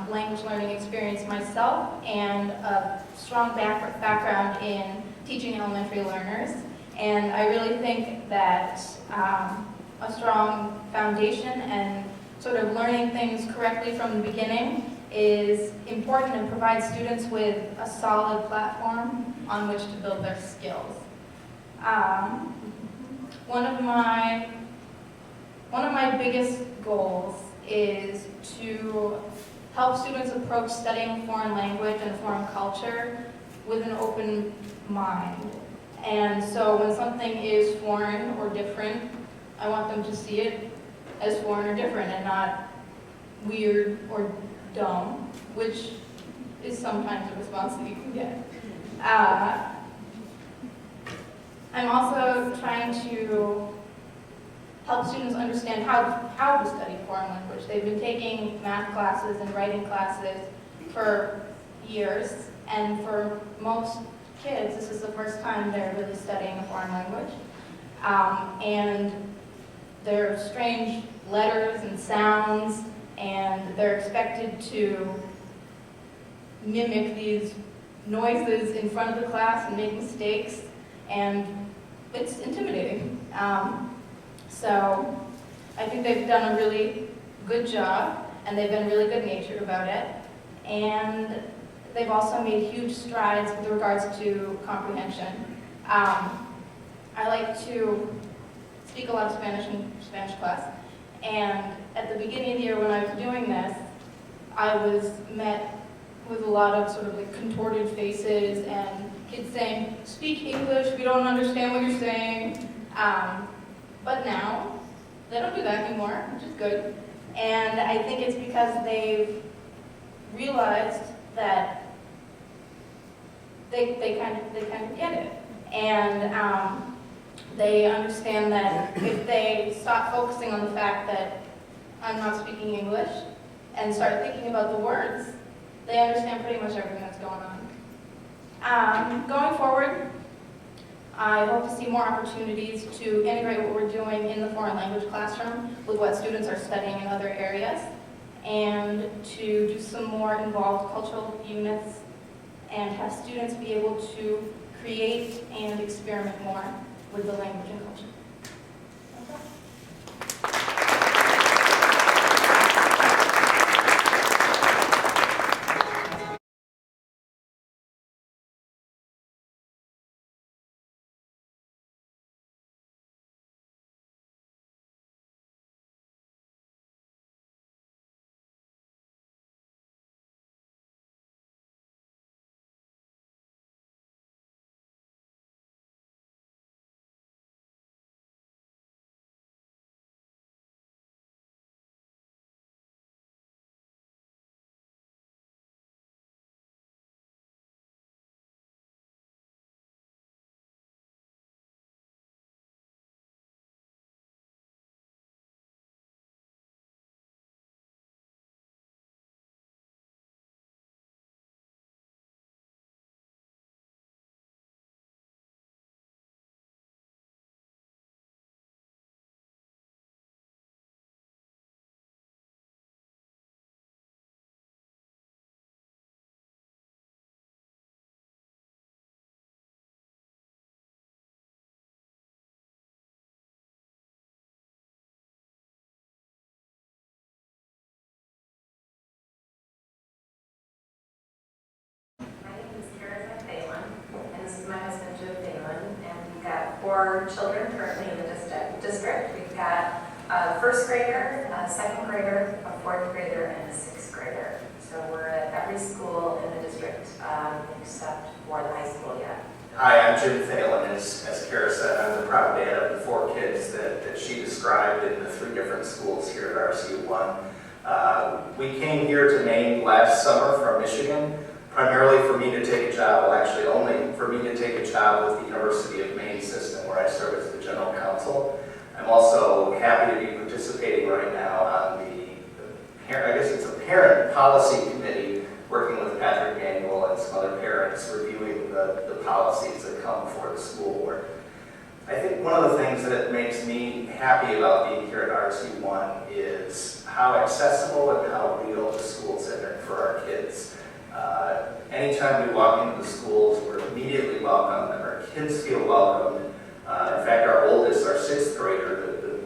language learning experience myself and a strong background in teaching elementary learners, and I really think that a strong foundation and sort of learning things correctly from the beginning is important and provides students with a solid platform on which to build their skills. One of my biggest goals is to help students approach studying a foreign language and foreign culture with an open mind. And so when something is foreign or different, I want them to see it as foreign or different and not weird or dumb, which is sometimes a response that you can get. I'm also trying to help students understand how to study foreign language. They've been taking math classes and writing classes for years, and for most kids, this is the first time they're really studying a foreign language. And there are strange letters and sounds, and they're expected to mimic these noises in front of the class and make mistakes, and it's intimidating. So I think they've done a really good job, and they've been really good-natured about it, and they've also made huge strides with regards to comprehension. I like to speak a lot of Spanish in Spanish class, and at the beginning of the year when I was doing this, I was met with a lot of sort of like contorted faces and kids saying, "Speak English, we don't understand what you're saying." But now, they don't do that anymore, which is good. And I think it's because they've realized that they kind of get it. And they understand that if they stop focusing on the fact that I'm not speaking English and start thinking about the words, they understand pretty much everything that's going on. Going forward, I hope to see more opportunities to integrate what we're doing in the foreign language classroom with what students are studying in other areas, and to do some more involved cultural units and have students be able to create and experiment more with the language and culture. 4 children currently in the district. We've got a first grader, a second grader, a fourth grader, and a sixth grader. So we're at every school in the district except for the high school yet. Hi, I'm Jim Thalen. As Kara said, I'm the proud dad of the 4 kids that she described in the 3 different schools here at RSU1. We came here to Maine last summer from Michigan, primarily for me to take a job, well actually only for me to take a job with the University of Maine system where I serve as the general counsel. I'm also happy to be participating right now on the I guess it's a parent policy committee working with Patrick Manuel and some other parents reviewing the policies that come before the school board. I think one of the things that makes me happy about being here at RSU1 is how accessible and how real the school center for our kids. Anytime we walk into the schools, we're immediately welcomed and our kids feel welcomed. In fact, our oldest, our 6th grader,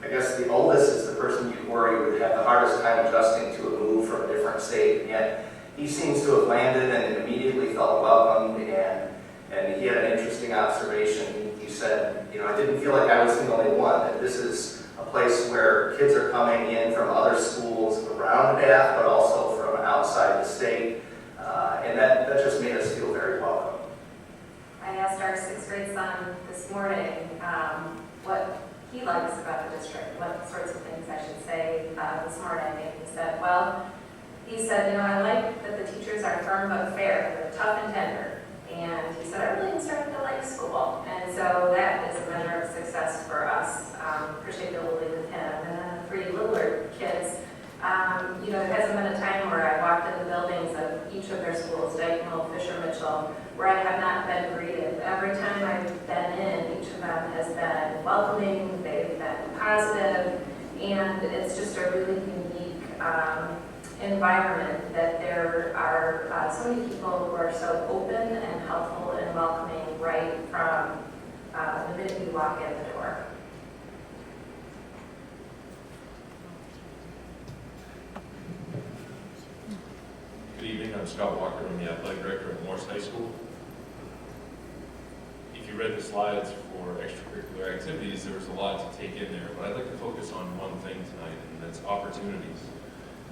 I guess the oldest is the person you'd worry would have the hardest time adjusting to a move from a different state, and yet he seems to have landed and immediately felt welcomed, and he had an interesting observation. He said, you know, I didn't feel like I was the only one, that this is a place where kids are coming in from other schools around Bath, but also from outside the state, and that just made us feel very welcome. I asked our 6th grade son this morning what he likes about the district, what sorts of things I should say this morning, and he said, well, he said, you know, I like that the teachers are firm but fair, they're tough and tender. And he said, I really am starting to like school. And so that is a measure of success for us, particularly with him. And then the 3 littler kids, you know, there hasn't been a time where I walked in the buildings of each of their schools, Dykenville, Fisher Mitchell, where I have not been greeted. Every time I've been in, each of them has been welcoming, they've been positive, and it's just a really unique environment that there are so many people who are so open and helpful and welcoming right from the minute you walk in the door. Good evening, I'm Scott Walker. I'm the athletic director at Morse High School. If you read the slides for extracurricular activities, there was a lot to take in there, but I'd like to focus on one thing tonight, and that's opportunities.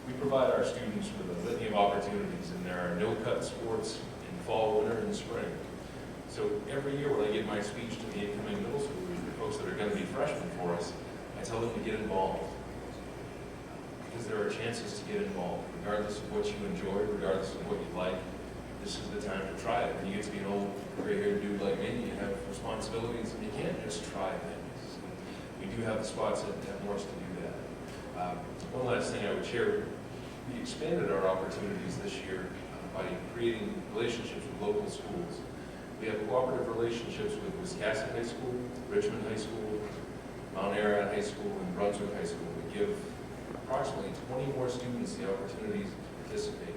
We provide our students with a litany of opportunities, and there are no-cut sports in fall, winter, and spring. So every year when I give my speech to the incoming middle schoolers, the folks that are going to be freshmen for us, I tell them to get involved. Because there are chances to get involved, regardless of what you enjoy, regardless of what you like. This is the time to try it. When you get to be an old gray-haired dude like me, you have responsibilities, and you can't just try things. We do have the spots at Morse to do that. One last thing I would share, we expanded our opportunities this year by creating relationships with local schools. We have cooperative relationships with Wiscasset High School, Richmond High School, Mount Ararat High School, and Brunswick High School. We give approximately 20 more students the opportunities to participate.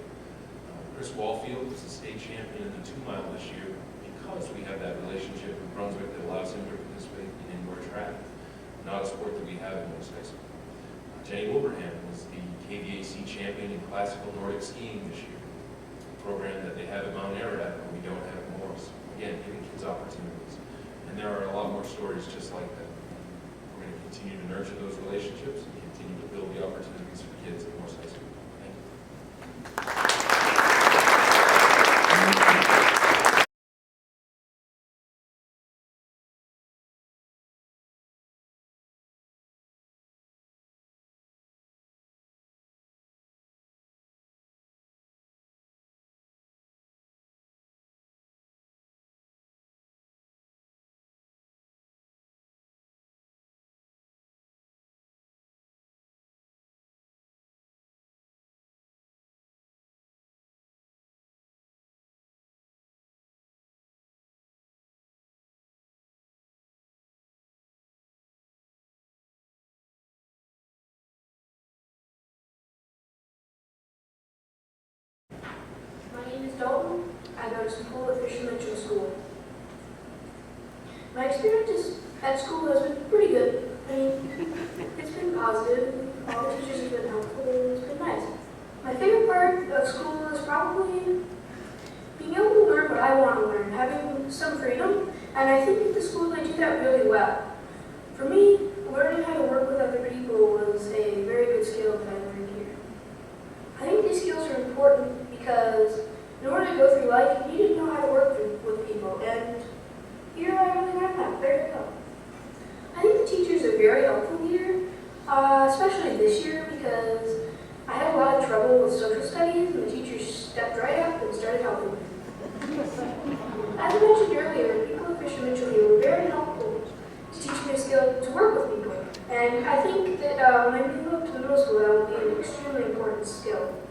Chris Wallfield was the state champion in the 2-mile this year because we have that relationship with Brunswick that allows him to participate in indoor track, not a sport that we have in Morse High School. Jenny Wilbraham was the KVAC champion in classical Nordic skiing this year, a program that they have at Mount Ararat, but we don't have at Morse. Again, giving kids opportunities. And there are a lot more stories just like that. We're going to continue to nurture those relationships and continue to build the opportunities for kids at Morse High School. Thank you. My name is Dalton. I go to school at Fisher Mitchell School. My experience at school has been pretty good. I mean, it's been positive. All the teachers have been helpful, and it's been nice. My favorite part of school is probably being able to learn what I want to learn, having some freedom, And I think at the school they do that really well. For me, learning how to work with other people was a very good skill that I learned here. I think these skills are important because in order to go through life, you need to know how to work with people. And here I really learned that very well. I think the teachers are very helpful here, especially this year because I had a lot of trouble with social studies and the teachers stepped right up and started helping me. As I mentioned earlier, people at Fisher Mitchell here were very helpful to teach me a skill to work with people. And I think that when I move up to the middle school, that will be an extremely important skill.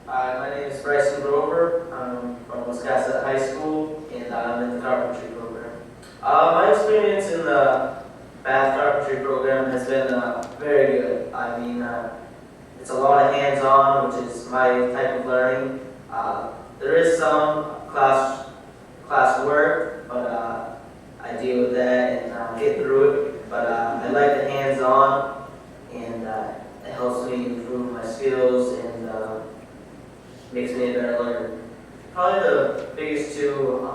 Hi, my name is Bryson Grover. I'm from Wisconsin High School, and I'm in the carpentry program. My experience in the bath carpentry program has been very good. I mean, it's a lot of hands-on, which is my type of learning. There is some class work, but I deal with that and get through it. But I like the hands-on, and it helps me improve my skills and makes me a better learner. Probably the biggest two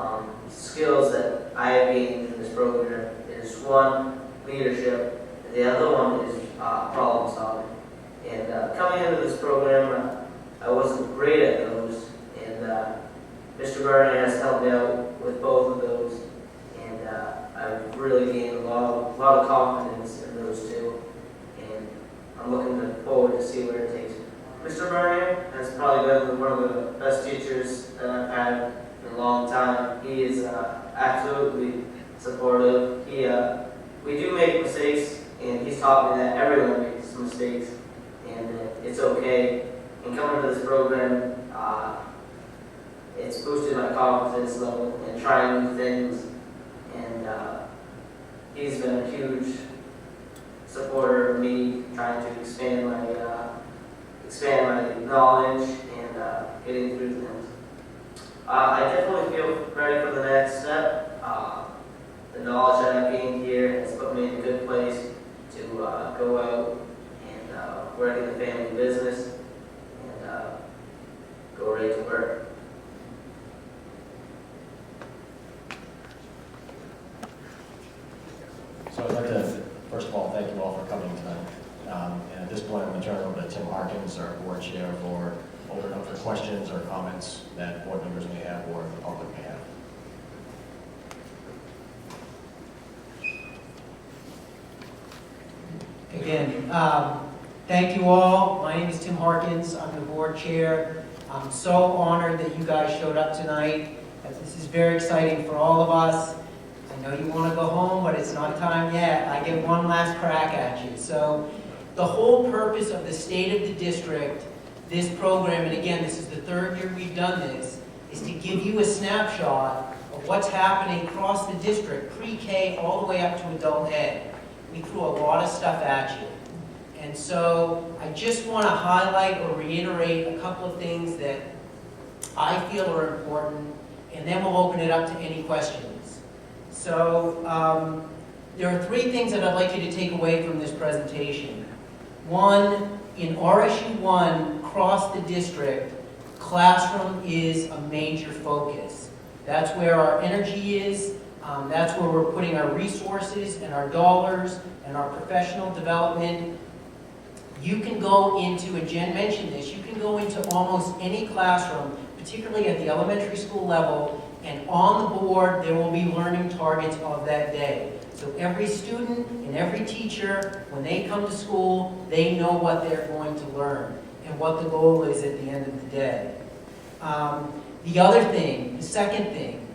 skills that I have gained in this program is one, leadership, and the other one is problem solving. And coming into this program, I wasn't great at those, and Mr. Bernie has helped me out with both of those, and I've really gained a lot of confidence in those two, and I'm looking forward to see where it takes me. Mr. Bernier has probably been one of the best teachers that I've had in a long time. He is absolutely supportive. We do make mistakes, and he's taught me that everyone makes mistakes, and it's okay. And coming to this program, it's boosted my confidence level and trying new things, and he's been a huge supporter of me trying to expand my knowledge and getting through things. I definitely feel ready for the next step. The knowledge that I've gained here has put me in a good place to go out and work in the family business and go right to work. So I'd like to, first of all, thank you all for coming tonight. And at this point, I'm going to turn it over to Tim Harkins, our board chair, for open up for questions or comments that board members may have or the public may have. Again, thank you all. My name is Tim Harkins. I'm the board chair. I'm so honored that you guys showed up tonight. This is very exciting for all of us. know you want to go home, but it's not time yet. I get one last crack at you. So the whole purpose of the State of the District, this program, and again, this is the third year we've done this, is to give you a snapshot of what's happening across the district, pre-K all the way up to adult ed. We threw a lot of stuff at you. And so I just want to highlight or reiterate a couple of things that I feel are important, and then we'll open it up to any questions. So there are three things that I'd like you to take away from this presentation. One, in RSU1 across the district, classroom is a major focus. That's where our energy is. That's where we're putting our resources and our dollars and our professional development. You can go into, and Jen mentioned this, you can go into almost any classroom, particularly at the elementary school level, and on the board there will be learning targets of that day. So every student and every teacher, when they come to school, they know what they're going to learn and what the goal is at the end of the day. The other thing, the second thing,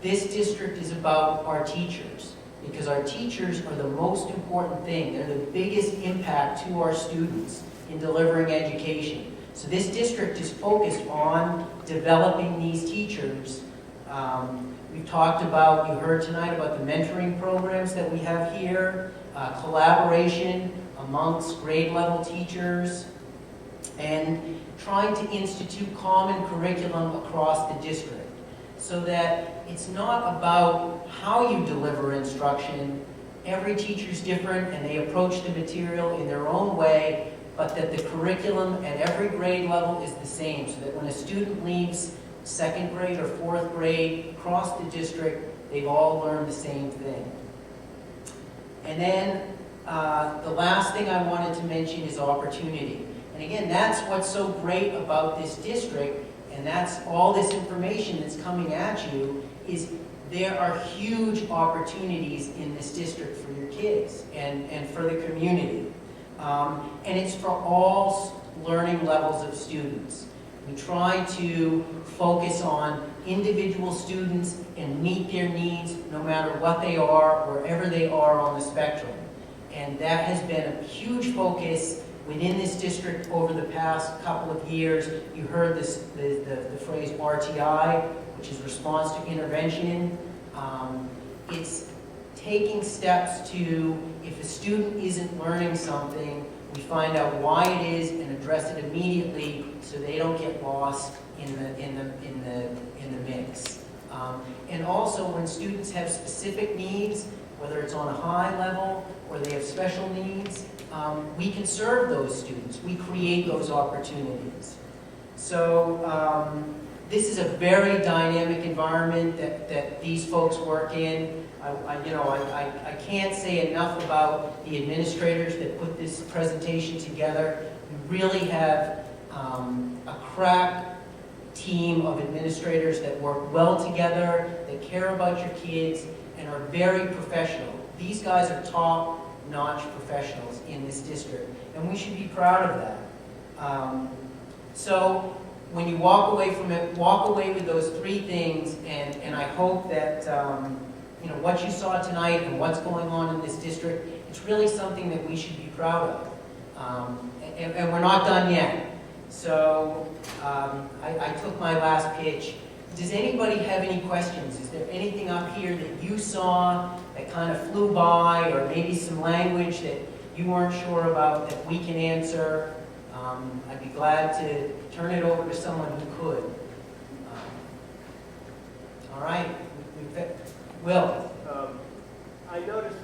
this district is about our teachers, because our teachers are the most important thing. They're the biggest impact to our students in delivering education. So this district is focused on developing these teachers. We've talked about, you heard tonight about the mentoring programs that we have here, collaboration amongst grade level teachers, and trying to institute common curriculum across the district, so that it's not about how you deliver instruction. Every teacher's different and they approach the material in their own way, but that the curriculum at every grade level is the same, so that when a student leaves second grade or fourth grade across the district, they've all learned the same thing. And then the last thing I wanted to mention is opportunity. And again, that's what's so great about this district, and that's all this information that's coming at you, is there are huge opportunities in this district for your kids and for the community. And it's for all learning levels of students. We try to focus on individual students and meet their needs no matter what they are, wherever they are on the spectrum. And that has been a huge focus within this district over the past couple of years. You heard this, the phrase RTI, which is response to intervention. It's taking steps to, if a student isn't learning something, we find out why it is and address it immediately so they don't get lost in the mix. And also when students have specific needs, whether it's on a high level or they have special needs, we can serve those students. We create those opportunities. So this is a very dynamic environment that these folks work in. I can't say enough about the administrators that put this presentation together. We really have a crack team of administrators that work well together, that care about your kids, and are very professional. These guys are top-notch professionals in this district, and we should be proud of that. So when you walk away from it, walk away with those three things, and I hope that what you saw tonight and what's going on in this district, it's really something that we should be proud of. And we're not done yet. So I took my last pitch. Does anybody have any questions? Is there anything up here that you saw that kind of flew by, or maybe some language that you weren't sure about that we can answer? I'd be glad to turn it over to someone who could. All right. Will. I noticed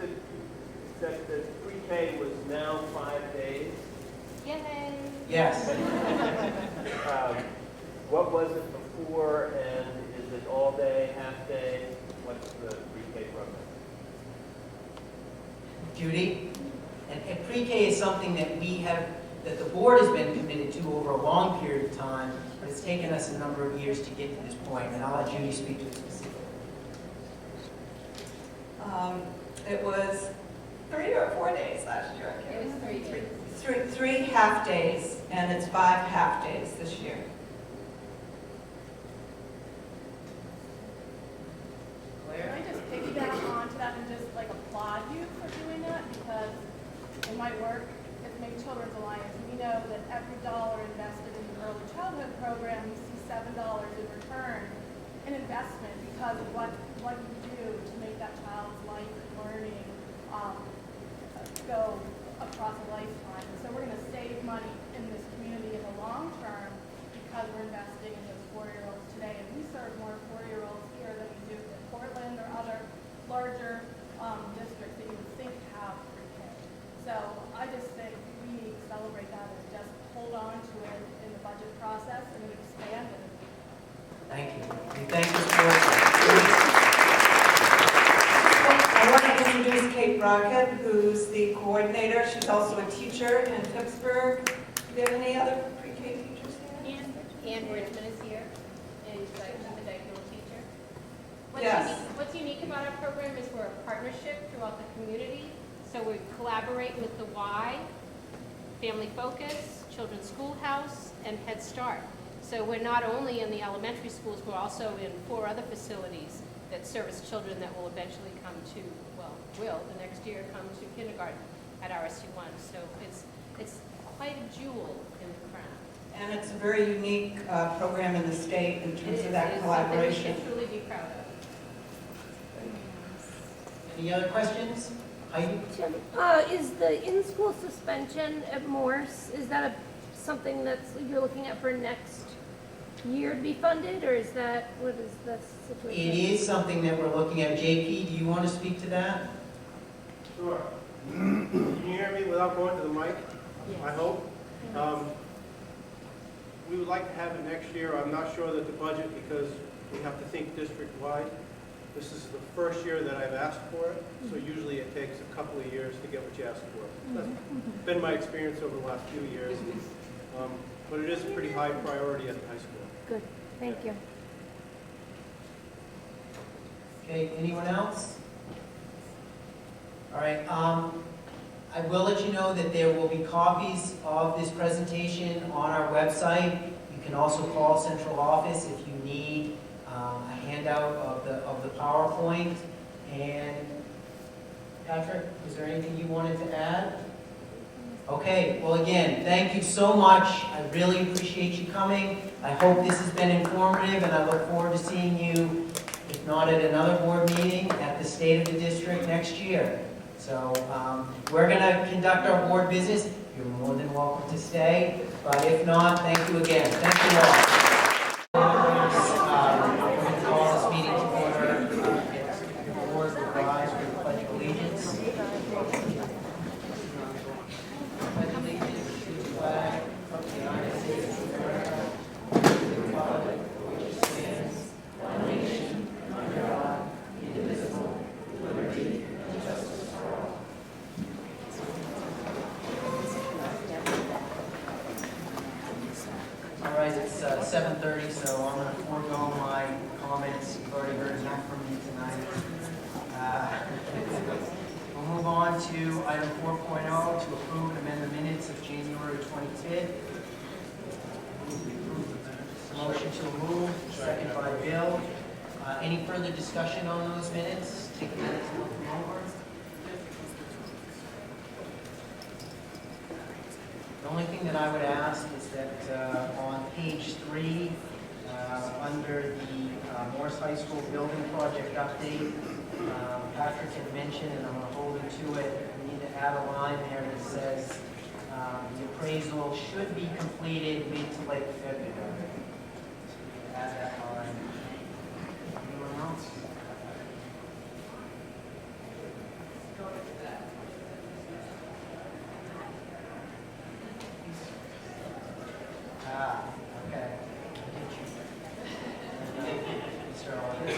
that the pre-K was now 5 days. Yay! Yes. What was it before, and is it all day, half day? What's the pre-K program? Judy? And pre-K is something that that the board has been committed to over a long period of time, but it's taken us a number of years to get to this point, and I'll let Judy speak to it specifically. It was 3 or 4 days last year. It was 3 days. Three half days, and it's 5 half days this year. Can I just piggyback on to just like applaud you for doing that, because in my work at the Make Children's Alliance, we know that every dollar invested in the early childhood program, we see $7 in return in investment because of what you do to make that child's life and learning go across a lifetime. So we're going to save money in this community in the long term because we're investing in those 4-year-olds today. And we serve more 4-year-olds here than we do in Portland or other larger districts that you would think have pre-K. So I just think we need to celebrate that and just hold on to it in the budget process and expand it. Thank you. And thank you for I want to introduce Kate Brockett, who's the coordinator. She's also a teacher in Pittsburgh. Do you have any other pre-K teachers here? Ann Richmond is here, and she's a diagonal teacher. Yes. What's unique about our program is we're a partnership throughout the community. So we collaborate with the Y, Family Focus, Children's Schoolhouse, and Head Start. So we're not only in the elementary schools, we're also in 4 other facilities that service children that will eventually come to, will the next year come to kindergarten at RSU1. So it's quite a jewel in the crown. And it's a very unique program in the state in terms of that collaboration. It's something we can truly be proud of. Any other questions? Heidi? Jim, is the in-school suspension at Morse, is that something that's you're looking at for next year to be funded, or is that, what is the situation? It is something that we're looking at. JP, do you want to speak to that? Sure. Can you hear me without going to the mic? Yes. I hope. We would like to have it next year. I'm not sure that the budget, because we have to think district-wide. This is the first year that I've asked for it, so usually it takes a couple of years to get what you ask for. That's been my experience over the last few years. But it is a pretty high priority at the high school. Good, thank you. Okay, anyone else? All right, I will let you know that there will be copies of this presentation on our website. You can also call central office if you need a handout of the PowerPoint. And Patrick, is there anything you wanted to add? Okay, well again, thank you so much. I really appreciate you coming. I hope this has been informative, and I look forward to seeing you, if not at another board meeting, at the State of the District next year. So we're going to conduct our board business. You're more than welcome to stay, but if not, thank you again. Thank you all. I'm going to call this meeting to order. The board will rise for the Pledge of Allegiance. All right, it's 7:30, so I'm going to forego my comments. You've already heard enough from me tonight. We'll move on to item 4.0, to approve and amend the minutes of January 25th. Motion to move, second by Bill. Any further discussion on those minutes? Take a minute to look them over. The only thing that I would ask is that on page 3, under the Morse High School building project update, Patrick had mentioned, and I'm going to hold him to it, we need to add a line there that says the appraisal should be completed mid to late February. Add that line. Anyone else? Okay. Mr. Oliver.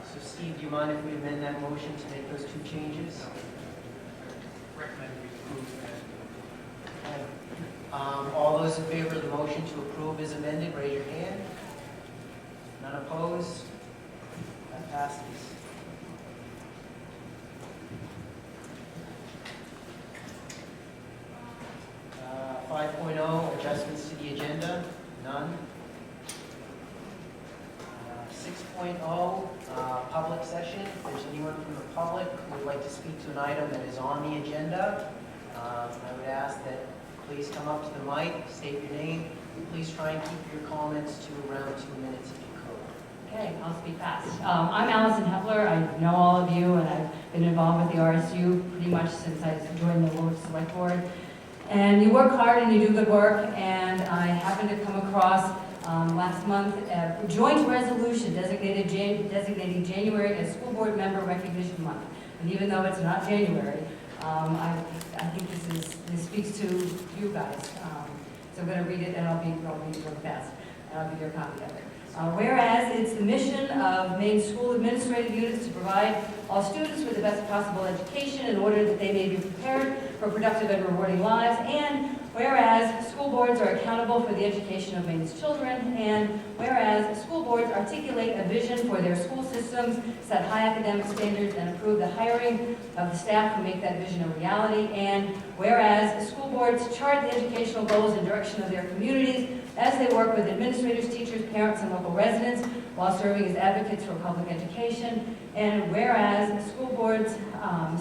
So Steve, do you mind if we amend that motion to make those 2 changes? Recommend we approve All those in favor of the motion to approve as amended, raise your hand. None opposed? That passes. 5.0, adjustments to the agenda. agenda? None? 6.0, public session. If there's anyone from the public who would like to speak to an item that is on the agenda, I would ask that please come up to the mic, state your name. Please try and keep your comments to around 2 minutes if you could. Okay, I'll speak fast. I'm Allison Hepler. I know all of you, and I've been involved with the RSU pretty much since I joined the Warwick Select Board. And you work hard and you do good work, and I happened to come across last month a joint resolution designating January as School Board Member Recognition Month. And even though it's not January, I think this speaks to you guys. So I'm going to read it, and I'll read it real fast, and I'll give you a copy of it. Whereas it's the mission of Maine school administrative units to provide all students with the best possible education in order that they may be prepared for productive and rewarding lives, and whereas school boards are accountable for the education of Maine's children, and whereas school boards articulate a vision for their school systems, set high academic standards, and approve the hiring of the staff who make that vision a reality, and whereas school boards chart the educational goals and direction of their communities as they work with administrators, teachers, parents, and local residents while serving as advocates for public education. And whereas school boards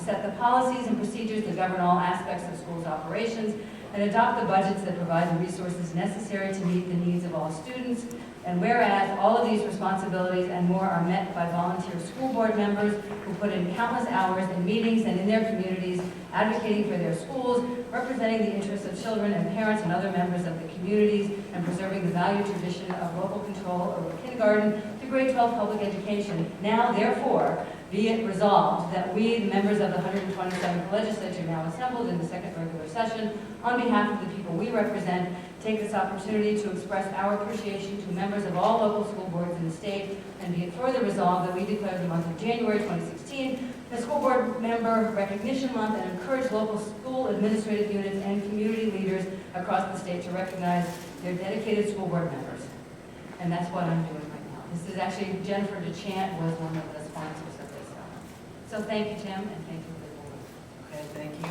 set the policies and procedures that govern all aspects of schools' operations and adopt the budgets that provide the resources necessary to meet the needs of all students. And whereas all of these responsibilities and more are met by volunteer school board members who put in countless hours in meetings and in their communities, advocating for their schools, representing the interests of children and parents and other members of the communities, and preserving the valued tradition of local control over kindergarten to grade 12 public education. Now, therefore, be it resolved that we, the members of the 127th legislature now assembled in the second regular session, on behalf of the people we represent, take this opportunity to express our appreciation to members of all local school boards in the state, and be it further resolved that we declare the month of January 2016 the School Board Member Recognition Month, and encourage local school administrative units and community leaders across the state to recognize their dedicated school board members. And that's what I'm doing right now. This is actually, Jennifer DeChant was one of the sponsors of this. So thank you, Tim, and thank you, the board. Okay, thank you.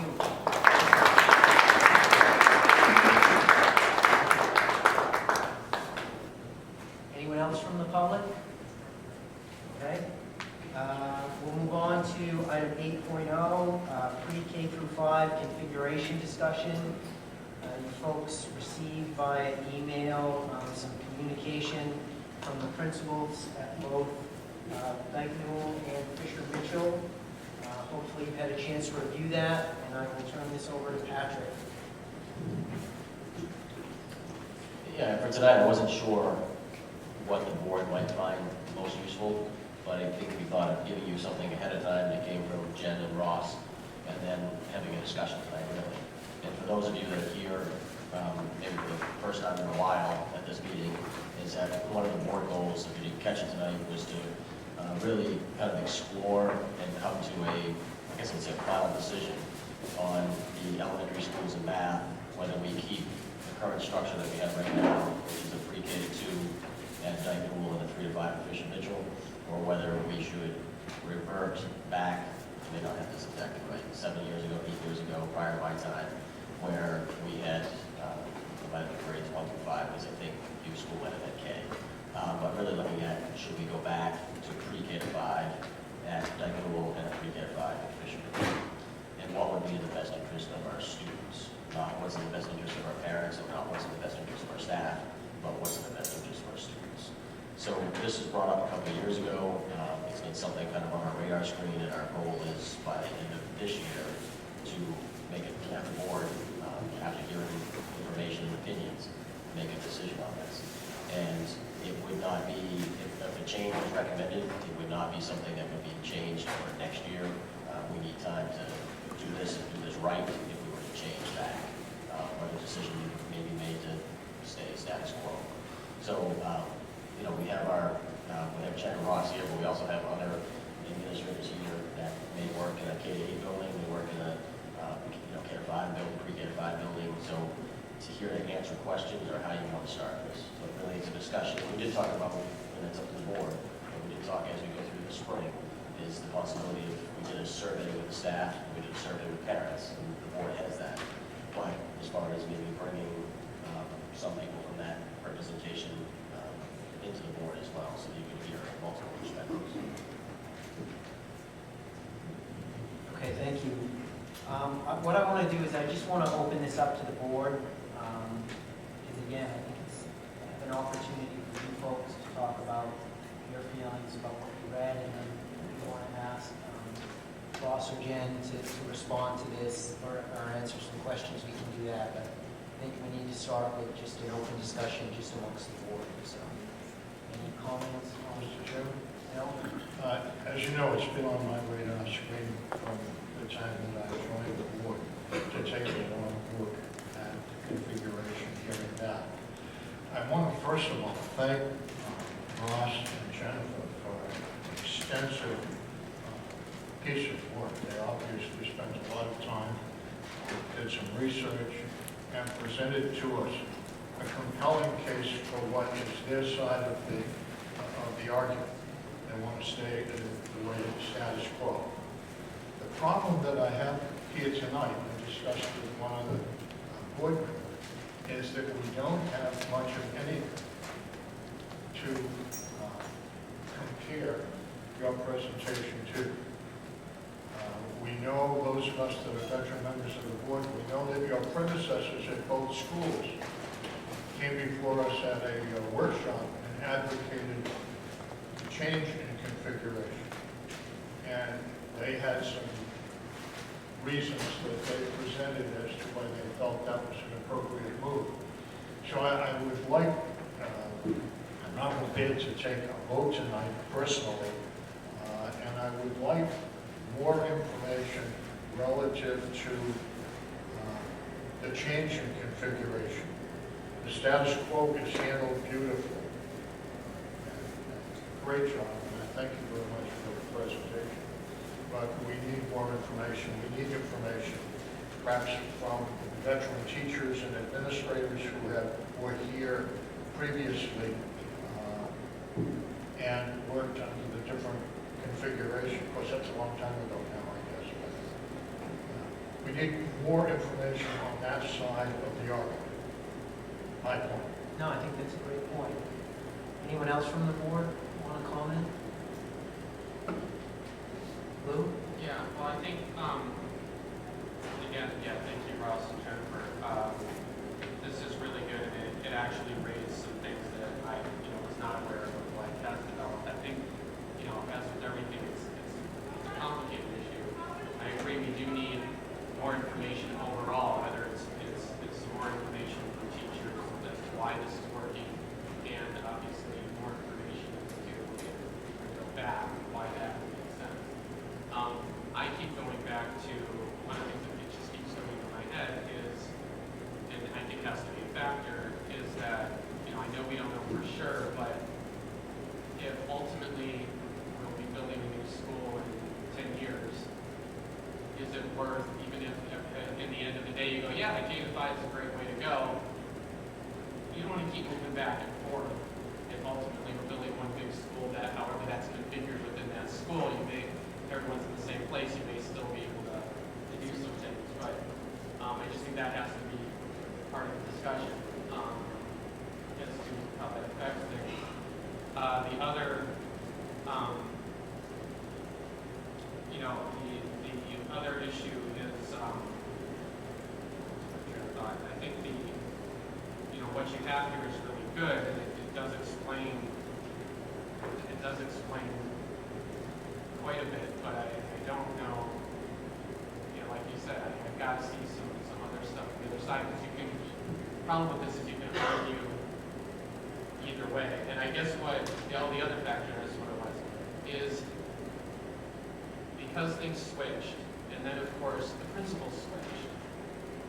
Anyone else from the public? Okay. We'll move on to item 8.0, pre-K through 5 configuration discussion. You folks received via email some communication from the principals at both Dyke-Newell and Fisher-Mitchell. Hopefully you've had a chance to review that, and I will turn this over to Patrick. Yeah, for tonight, I wasn't sure what the board might find most useful, but I think we thought of giving you something ahead of time that came from Jen and Ross, and then having a discussion tonight, really. And for those of you that are here, maybe for the first time in a while at this meeting, is that one of the board goals, if you didn't catch it tonight, was to really kind of explore and come to a, I guess it's a final decision on the elementary schools in Bath, whether we keep the current structure that we have right now, which is a pre-K to 2 at Dyke-Newell and a 3 to 5 at Fisher-Mitchell, or whether we should revert back, I may not have this exactly right, 7 years ago, 8 years ago, prior to my time, where we had divided grades 1 through 5, because I think U school went at K. But really looking at, should we go back to pre-K to 5 at Dyke-Newell and a pre-K to 5 at Fisher-Mitchell? And what would be in the best interest of our students? Not what's in the best interest of our parents, and not what's in the best interest of our staff, but what's in the best interest of our students. So this was brought up a couple of years ago. It's been something kind of on our radar screen, and our goal is by the end of this year to make it, have the board, after hearing information and opinions, make a decision on this. And it would not be, if a change was recommended, it would not be something that would be changed for next year. We need time to do this and do this right if we were to change back, or the decision may be made to stay status quo. So, you know, we have our, we have Chen and Ross here, but we also have other administrators here that may work in a K-8 building, may work in a, K-5 building, pre-K-5 building. So to hear to answer questions or how you want to start this. So really it's a discussion. We did talk about, and it's up to the board, but we did talk as we go through the spring, is the possibility of, we did a survey with the staff, we did a survey with parents, and the board has that. But as far as maybe bringing some people from that well, so you can hear multiple perspectives. Okay, thank you. What I want to do is I just want to open this up to the board. Because again, I think it's an opportunity for you folks to talk about your feelings about what you read, and then if you want to ask Ross or Jen to respond to this or answer some questions, we can do that. But I think we need to start with just an open discussion just amongst the board. So, any comments on Mr. Chairman? No? As you know, it's been on my radar screen from the time that I joined the board to take a long look at the configuration here and now. I want to first of all thank Ross and Jennifer for an extensive piece of work. They obviously spent a lot of time, did some research, and presented to us a compelling case for what is their side of the argument. They want to stay in the way of the status quo. The problem that I have here tonight, I discussed with one of the board members, is that we don't have much of anything to compare your presentation to. We know, those of us that are veteran members of the board, we know that your predecessors at both schools came before us at a workshop and advocated change in configuration. And they had some reasons that they presented as to why they felt that was an appropriate move. So I would like, I'm not prepared to take a vote tonight personally, and I would like more information relative to the change in configuration. The status quo is handled beautifully. Great job, and I thank you very much for the presentation. But we need more information. We need information, perhaps from veteran teachers and administrators who were here previously and worked under the different configuration. Of course, that's a long time ago now, I guess. But we need more information on that side of the argument. My point. No, I think that's a great point. Anyone else from the board want to comment? Lou? Yeah, well, I think, again, thank you, Ross and Jennifer. This is really good, and it actually raised some things that I, was not aware of what has developed. I think, as with everything, it's a complicated issue. I agree, we do need more information overall, whether it's more information from teachers as to why this is working, and obviously more information to go back why that makes sense. I keep going back to one of the things that just keeps going in my head is, and I think has to be a factor, is that, I know we don't know for sure, but if ultimately we'll be building a new school in 10 years, is it worth, even if in the end of the day you go, yeah, the K-5 is a great way to go, you don't want to keep moving back and forth. If ultimately we're building one big school, that however that's configured within that school, everyone's in the same place, you may still be able to do some things. But I just think that has to be part of the discussion as to how that affects things. The other, the other issue is, I think what you have here is really good, and it does explain quite a bit, but I don't know, like you said, I've got to see some other stuff on the other side, because the problem with this is you can argue either way. And I guess what the other factor is what it was, is because things switched, and then of course the principals switched.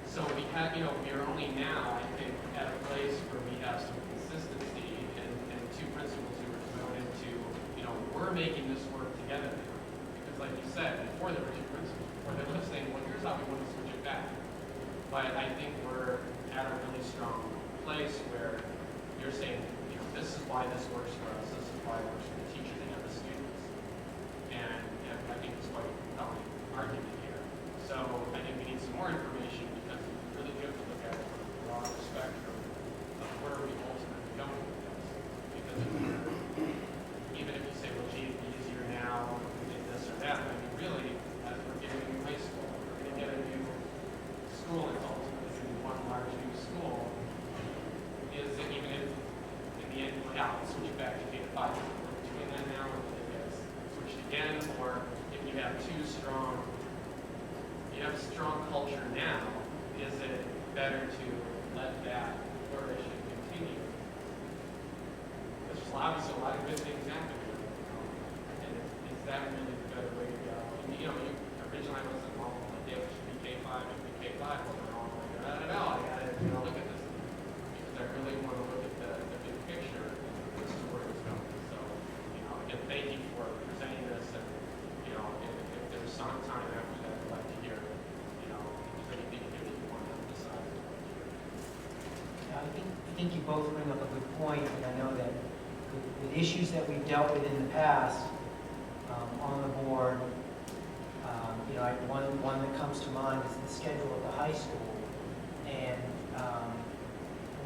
So we have, we're only now, I think, at a place where we have some consistency and two principals who are devoted to, we're making this work together now. Because like you said, before there were two principals, before they were saying, well, here's how we want to switch it back. But I think we're at a really strong place where you're saying, this is why this works for us, this is why it works for the teachers and the students. And I think it's quite a compelling argument here. So I think we need some more information, because it's really good to look at it from a broader spectrum of where are we ultimately going with this. Because if we're a strong culture now, is it better to let that flourish and continue? There's obviously a lot of good things happening, and is that really the better way to go? And, originally I was like, well, it should be K-5, it should be K-5, well, they're all like, I don't know, I gotta, look at this, because I really want to look at the big picture, and this is where it's going. So, again, thank you for presenting this, and, if there's some time after that, I'd like to hear, if there's anything here that you want to emphasize, I'd like to hear. Yeah, I think you both bring up a good point, and I know that with issues that we've dealt with in the past on the board, one that comes to mind is the schedule of the high school, and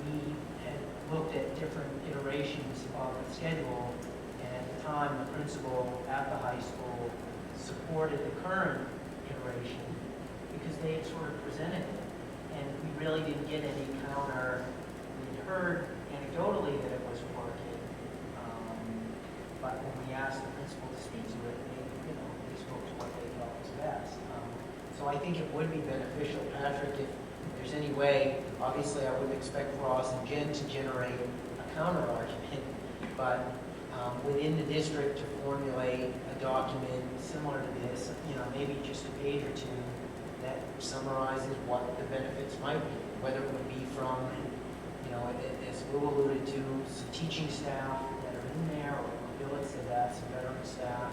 we had looked at different iterations of the schedule, and at the time, the principal at the high school supported the current iteration because they had sort of presented it, and we really didn't get any counter. We'd heard anecdotally that it was working, but when we asked the principal to speak to it, they spoke to what they thought was best. So I think it would be beneficial, Patrick, if there's any way. Obviously, I wouldn't expect Ross and Jen to generate a counter argument, but within the district to formulate a document similar to this, maybe just a page or two that summarizes what the benefits might be, whether it would be from, as Lou alluded to, some teaching staff that are in there, or Bill had said that, some veteran staff,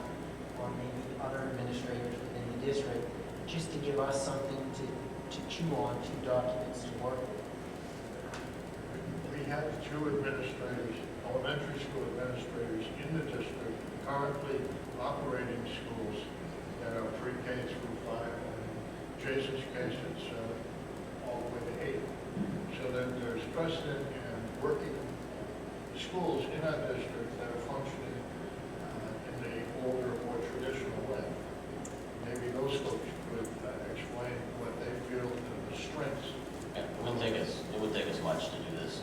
or maybe other administrators within the district, just to give us something to chew on, two documents to work with. We have 2 administrators, elementary school administrators in the district currently operating schools that are pre-K through 5, and in Jason's case, it's all the way to 8. So that there's precedent in working schools in our district that are functioning in the older, more traditional way. Maybe those folks could explain what they feel are the strengths. Yeah, it wouldn't take us much to do this.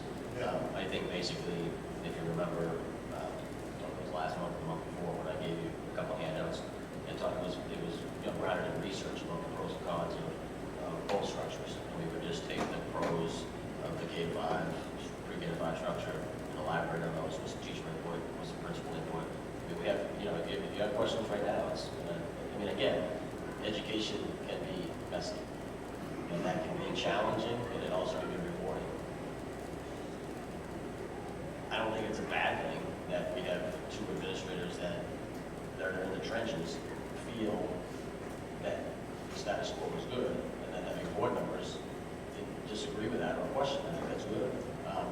I think basically, if you remember, it was last month, the month before, when I gave you a couple handouts, and it was grounded in research about the pros and cons of both structures. And we would just take the pros of the K-5, pre-K-5 structure, and elaborate on those with some teacher input, with some principal input. We have, if you have questions right now, again, education can be messy, and that can be challenging, and it also can be rewarding. I don't think it's a bad thing that we have 2 administrators that are in the trenches feel that the status quo is good, and then having board members disagree with that or question that. I think that's good.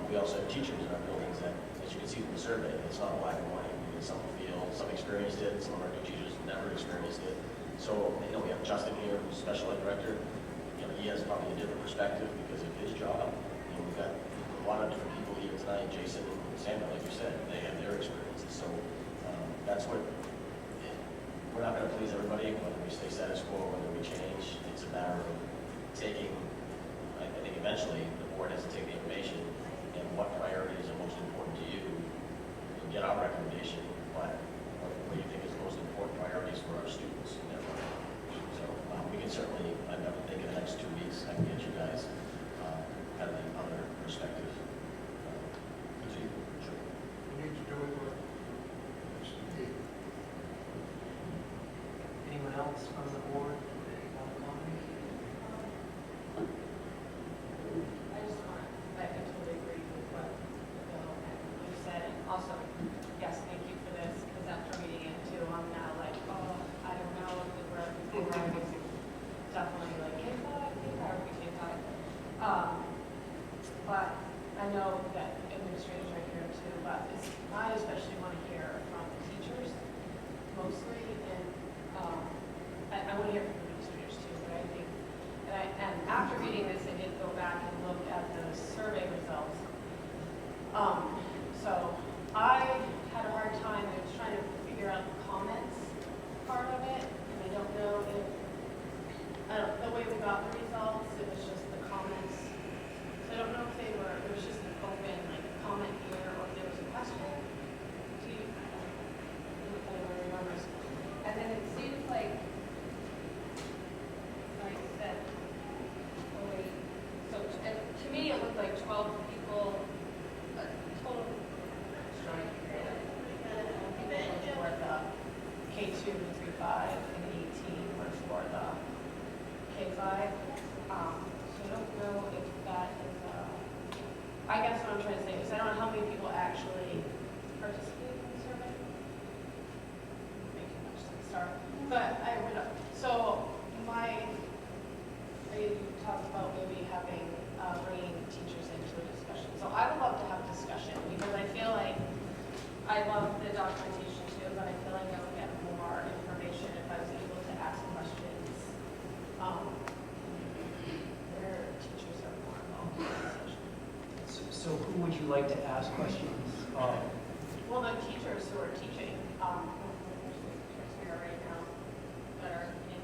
We also have teachers in our buildings that, as you can see from the survey, it's not black and white. Some experienced it, some of our new teachers never experienced it. So, we have Justin here, who's special ed director. He has probably a different perspective because of his job. We've got a lot of different people here tonight, Jason and Samuel, like you said, they have their experiences. So that's what, we're not going to please everybody, whether we stay status quo, whether we change. It's a matter of taking, I think eventually the board has to take the information and what priorities are most important to you and get our recommendation, but what do you think is the most important priorities for our students and their learning. So we can certainly, I think in the next 2 weeks, I can get you guys kind of another perspective. Sure. We need to do it with Anyone else from the board want to comment? I totally agree with what Bill and you said, and also, yes, thank you for this, because after reading it too, I'm now like, oh, I don't know, before I was definitely like, K-5, but I know that administrators are here too, but I especially want to hear from teachers mostly, and I want you like to ask questions of? Well, the teachers who are teaching, teachers here right now that are in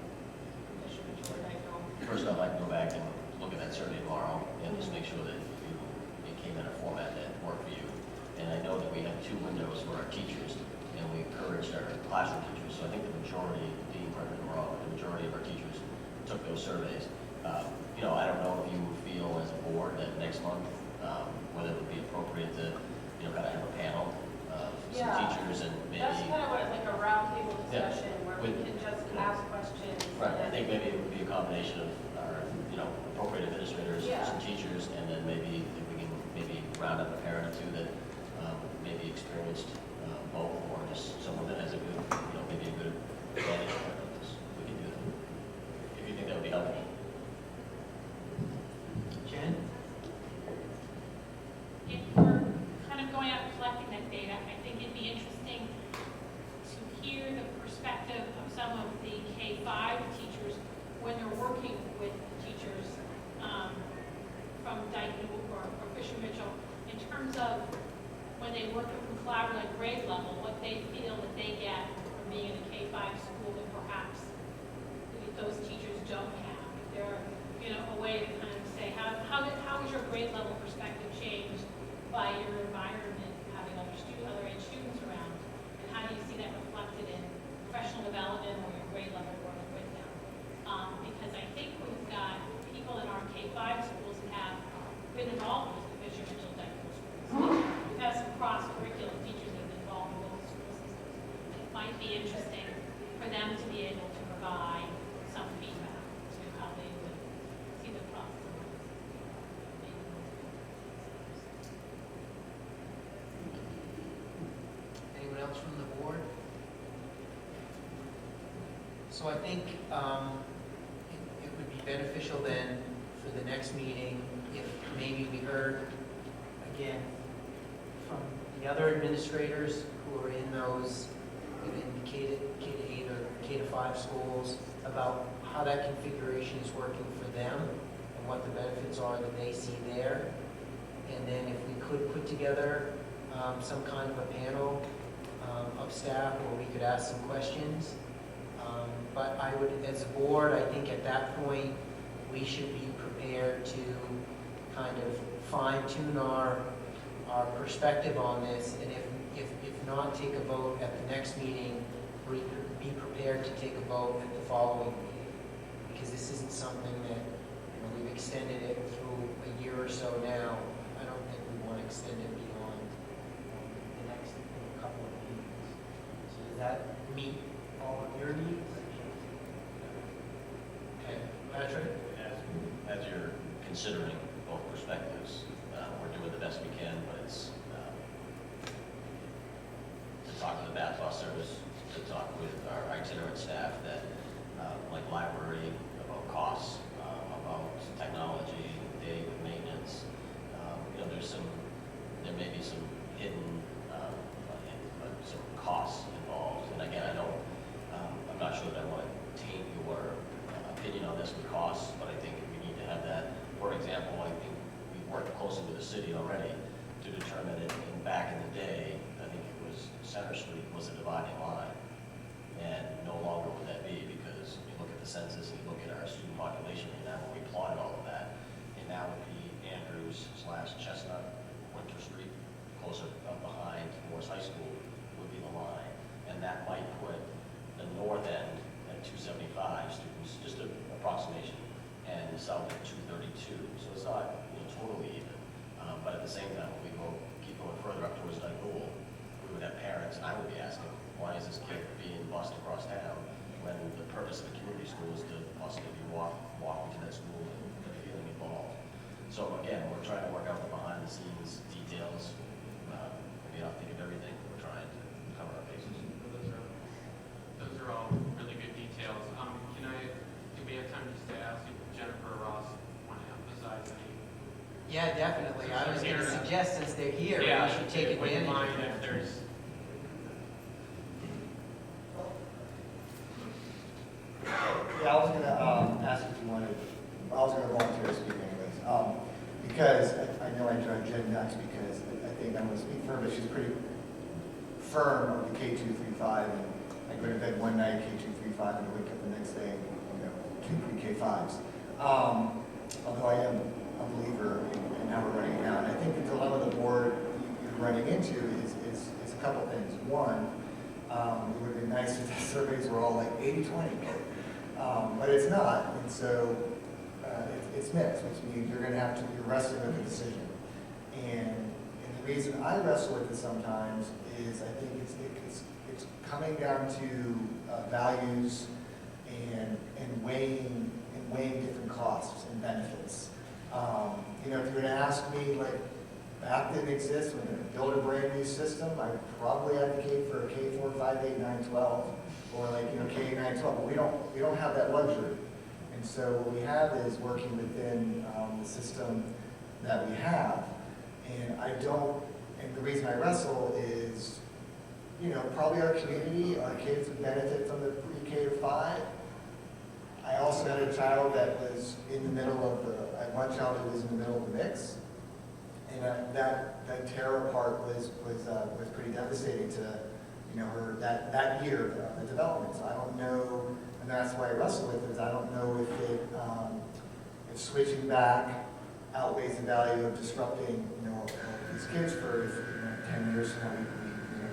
Bishop Mitchell or Dayton. First off, I can go back and look at that survey tomorrow and just make sure that it came in a format that worked for you. And I know that we had 2 windows for our teachers, and we encouraged our classroom teachers. So I think the majority, being correct me if I'm wrong, the majority of our teachers took those surveys. I don't know if you feel as a board that next month, whether it would be appropriate to, kind of have a panel of some teachers and maybe. That's kind of what, like a roundtable discussion where we can just ask questions. Right, I think maybe it would be a combination of our, appropriate administrators, some teachers, and then maybe if we can maybe round up a parent or 2 that maybe experienced both, or just someone that has a good, maybe a good advantage of this. We can do that. If you think that would be helpful. Jen? If we're kind of going out and collecting that data, I think it'd be interesting to hear the perspective of some of the K-5 teachers when they're working with teachers from Dayton or Fisher Mitchell, in terms of when they work from collaborative grade level, what they feel that they get from being in a K-5 school that perhaps those teachers don't have. If there a way to kind of say, how is your grade level perspective changed by your environment, having other age students around? And how do you see that reflected in professional development or your grade level work with them? Because I think we've got people in our K-5 schools that have been involved with the Fisher Mitchell Dayton schools. We've had some cross-curricular teachers that have been involved in both school systems. It might be interesting for them to be able to provide some feedback to how they would see the process. Anyone else from the board? So I think it would be beneficial then for the next meeting if maybe we heard again from the other administrators who are in those in K-8 or K-5 schools about how that configuration is working for them and what the benefits are that they see there. And then if we could put together some kind of a panel of staff where we could ask some questions. But I would, as a board, I think at that point, we should be prepared to kind of fine-tune our perspective on this, and if not, take a vote at the next meeting, be prepared to take a vote at the following meeting, because this isn't something that, we've extended it through a year or so now. I don't think we want to extend it beyond the next couple of meetings. So does that meet all of your needs? Okay, Patrick? As you're considering both perspectives, we're doing the best we can, but it's to talk to the bath bus service, to talk with our itinerant staff that, like library, about costs, about technology, day with maintenance. There may be some hidden, some costs involved. And again, I'm not sure that I want to taint your opinion on this with costs, but I think we need to have that. For example, I think we worked closely with the city already to determine it. And back in the day, I think it was Center Street was a dividing line, and no longer would that be, because you look at the census and you look at our student population, and now when we plotted all of that, and now would be Andrews/Chestnut, Winter Street, closer up behind Morris High School would be the line, and that might put the north end at 275 students, just an approximation, and the south at 232. So it's not totally even. But at the same time, when we keep going further up towards Dyke-Pool, we would have parents, and I would be asking, why is this kid being bused across town when the purpose of the community school is to possibly be walking to that school and feeling involved? So again, we're trying to work out the behind the scenes details. We don't think of everything. We're trying to cover our bases. Those are all really good details. Do we have time just to ask if Jennifer or Ross want to emphasize any? Yeah, definitely. I was going to suggest, since they're here, Yeah, we should take advantage of if there's. Yeah, I was going to ask if you wanted, I was going to volunteer to speak anyways, because I know I joined Jen next because she's pretty firm on the K2 through 5, and I go to bed one night, K2 through 5, and I wake up the next day, you know, 2 pre-K5s. Although I am a believer in how we're running it now. And I think the dilemma the board you're running into is a couple things. One, it would have been nice if the surveys were all like 80-20, but it's not, and so it's mixed, which means you're wrestling with a decision. And the reason I wrestle with it sometimes is I think it's coming down to values and weighing different costs and benefits. You know, if you're going to ask me, like, math didn't exist, we're going to build a brand new system, I would probably advocate for a K4, 5, 8, 9, 12, or like, you know, K8, 9, 12, but we don't have that luxury. And so what we have is working within the system that we have, and and the reason I wrestle is, you know, probably our community, our kids would benefit from the pre-K to 5. I also had a child that was in the middle of I had one child who was in the middle of the mix, and that terror part was pretty devastating to, you know, her that year of the development. So I don't know, and that's why I wrestle with it. Is I don't know if switching back outweighs the value of disrupting, you know, these kids for 10 years from now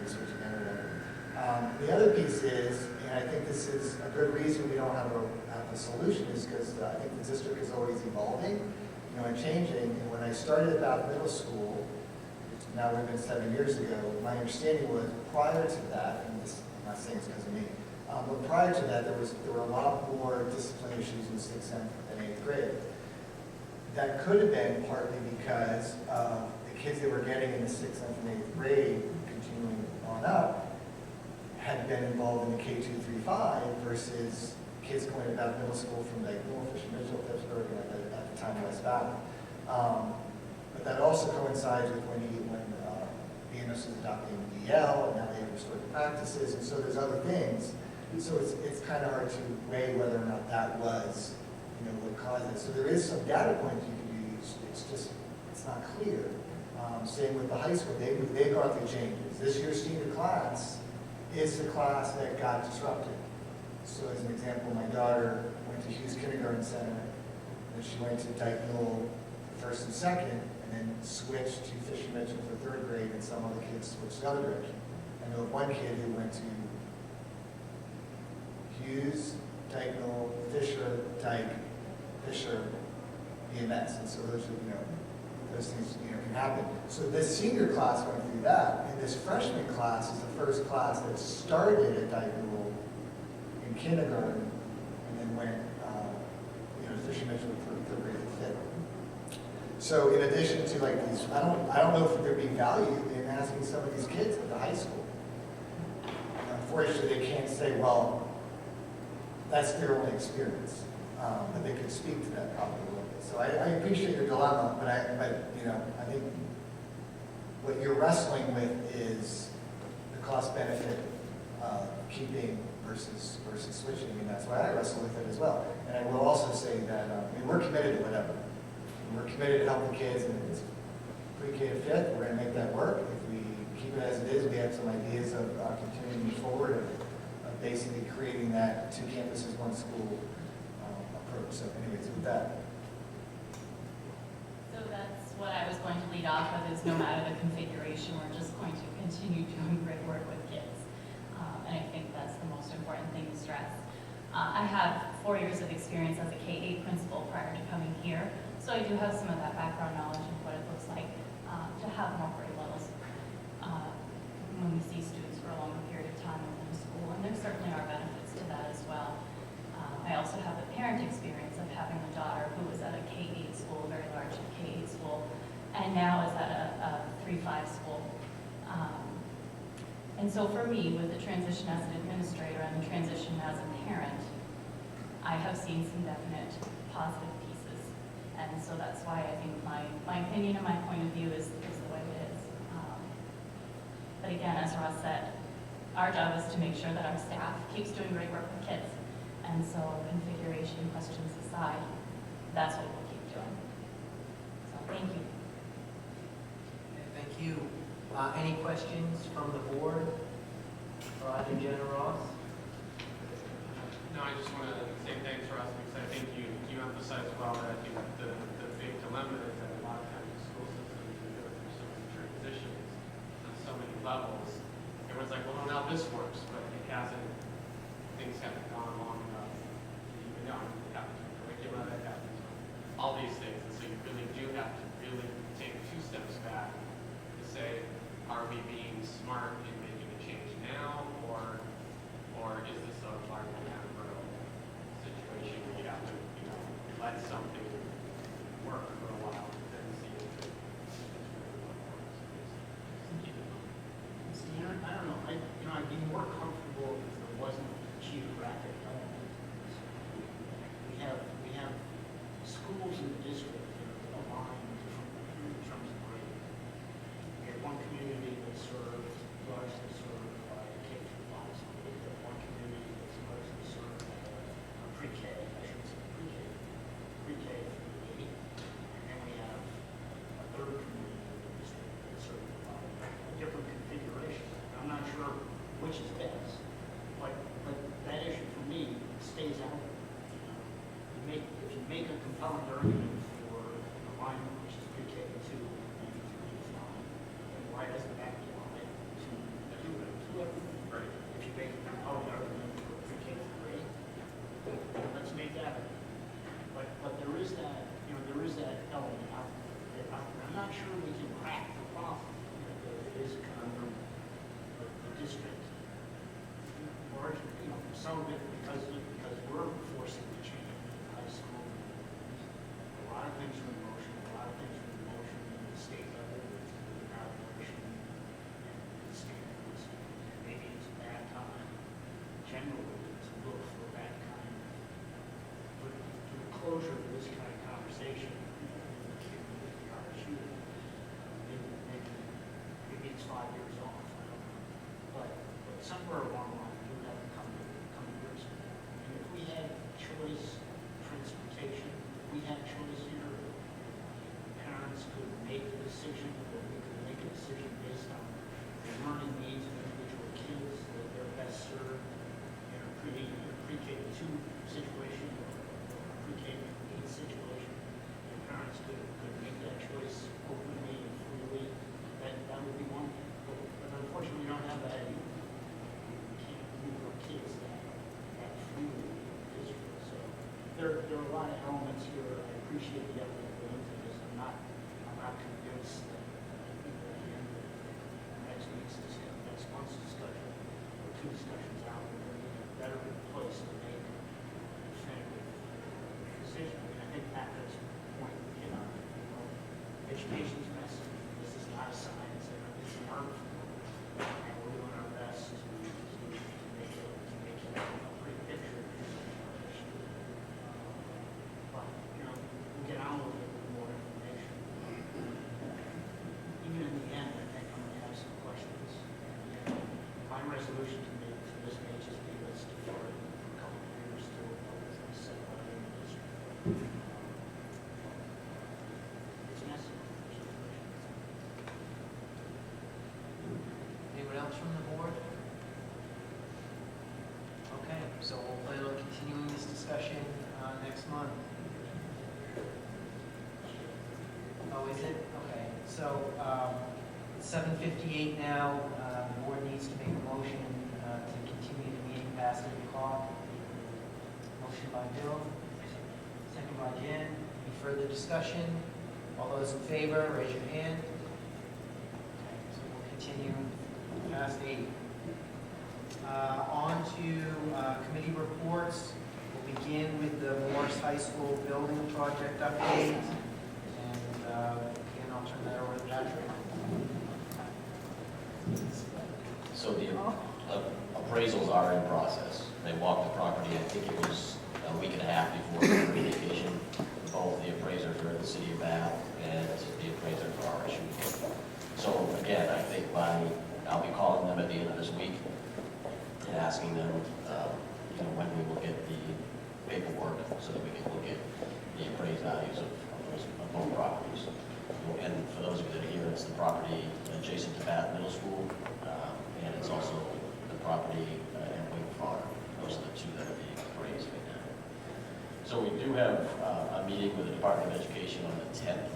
we switch again or whatever. The other piece is, and I think this is a good reason we don't have a solution, is because I think the district is always evolving, you know, and changing. And when I started at Bath Middle School, now would have been 7 years ago, my understanding was prior to that, and this, I'm not saying it's because of me, but prior to that there were a lot more discipline issues in 6th, 7th, and 8th grade. That could have been partly because of the kids that were getting in the 6th, 7th, and 8th grade, continuing on up, had been involved in the K2 through 5 versus kids going to Bath Middle School from like Norfolk, Mitchell, Pittsburgh, and at the time West Bath. But that also coincides with when BMS was adopting EL, and now they have restorative practices, and so there's other things. So it's kind of hard to weigh whether or not that was, you know, what caused it. So there is some data points you can use. It's not clear. Same with the high school. They've gone through changes. This year's senior class is the class that got disrupted. So as an example, my daughter went to Hughes Kindergarten Center, and she went to Dyke Newell first and second, and then switched to Fisher Mitchell for 3rd grade, and some other kids switched the other direction. I know of one kid who went to Hughes, Dyke Newell, Fisher, Dyke, Fisher, BMS, and so those are, you know, those things, you know, can happen. So this senior class went through that, and this freshman class is the first class that started at Dyke Newell in kindergarten, and then went, you know, Fisher Mitchell for 3rd grade to 5th. So in addition to like these, I don't know if there'd be value in asking some of these kids at the high school. Unfortunately, they can't say, well, that's their only experience, but they could speak to that probably a little bit. So I appreciate your dilemma, but you know, I think what you're wrestling with is the cost benefit of keeping versus switching, and that's why I wrestle with it as well. And I will also say that I mean, we're committed to whatever. We're committed to helping kids, and it's pre-K to 5th. We're going to make that work. If we keep it as it is, we have some ideas of continuing to move forward, of basically creating that 2 campuses, 1 school approach. So anyways, with that. So that's what I was going to lead off with, is no matter the configuration, we're just going to continue doing great work with kids. And I think that's the most important thing to stress. I have 4 years of experience as a K-8 principal prior to coming here. So I do have some of that background knowledge of what it looks like to have more grade levels when we see students for a longer period of time within a school. And there certainly are benefits to that as well. I also have the parent experience of having a daughter who was at a K-8 school, a very large K-8 school, and now is at a 3-5 school. And so for me, with the transition as an administrator and the transition as a parent, I have seen some definite positive pieces. And so that's why I think my opinion and my point of view is the way it is. But again, as Ross said, our job is to make sure that our staff keeps doing great work with kids. And so configuration questions aside, that's what we'll keep doing. So thank you. Thank you. Any questions from the board for either Jen or Ross? No, I just want to say thanks, Ross, because I think you emphasized well that the big dilemma is that a lot of times the school systems go through so many transitions on so many levels. Everyone's like, well, now this works, but it hasn't, things haven't gone long enough to even know. It happens with curricula, it happens with all these things. And so you really do have to really take 2 steps back to say, are we being smart in making a change now, or is this a larger kind of road situation where you have to, let something work for a while and then see if it's really what works. I don't know. I'd be more comfortable if there wasn't a geographic element. We have schools in the district that are aligned differently in terms of grade. We have one community that's largely served by a K-5 school. We have one community that's largely served by a pre-K, I should say pre-K through 8. And then we have a third community in the district that's served by a different configuration. I'm not sure which is best, but that issue for me stays out. If you make a compelling argument for an alignment, which is pre-K to 2 and 3 to 5, then why doesn't that apply to everyone? Right. If you make a compelling argument for pre-K to 3, then let's make that. But there is that, there is that element out there. I'm not sure we can crack the problem. It is a conundrum. The district, largely, some of it because we're forcing the change in high school. A lot of things are in motion. A lot of things are in motion at the state level with the evaluation and the standards. And maybe it's a bad time generally to look for that kind of for the closure of this kind of conversation with the RSU. Maybe it's 5 years off. I don't know. But somewhere along the line, we have to come to grips with that. And if we had choice transportation, if we had choice here, parents could make a decision, or we could make a decision based on the learning needs of individual kids, that they're best served in a pre-K to 2 situation, or a pre-K to 8 situation. And parents could make that choice openly and freely. That would be one thing. But unfortunately, we don't have that anymore. We can't move our kids that freely in the district. So there are a lot of elements here. I appreciate the effort that went into this. I'm not convinced that at the end of next month's discussion, or 2 discussions out, we're going to be in a better place to make a definitive decision. I mean, I think Pat has a point. Education's messy. This is not a science, it's an art form, and we're doing our best to make it a pretty picture. But, we'll get on with it with more information. Even in the end, I think I'm going to have some questions. And my resolution to this may just be let's defer it for a couple of years till it's set by the district. It's necessary. Anyone else from the board? Okay, so we'll plan on continuing this discussion next month. Oh, is it? Okay, so it's 7:58 now. The board needs to make a motion to continue the meeting past 8 o'clock. Motion by Bill, second by Jen. Any further discussion? All those in favor, raise your hand. Okay, so we'll continue past 8. On to committee reports. We'll begin with the Morris High School building project update. And again, I'll turn that over to Patrick. So the appraisals are in process. They walked the property, I think it was a week and a half before the vacation. Both the appraisers are in the city of Bath and the appraiser for RSU. So again, I think I'll be calling them at the end of this week and asking them, when we will get the paperwork so that we can look at the appraised values of both properties. And for those of you that are here, it's the property adjacent to Bath Middle School, and it's also the property in Wing Farm. Those are the two that are being appraised right now. So we do have a meeting with the Department of Education on the 10th,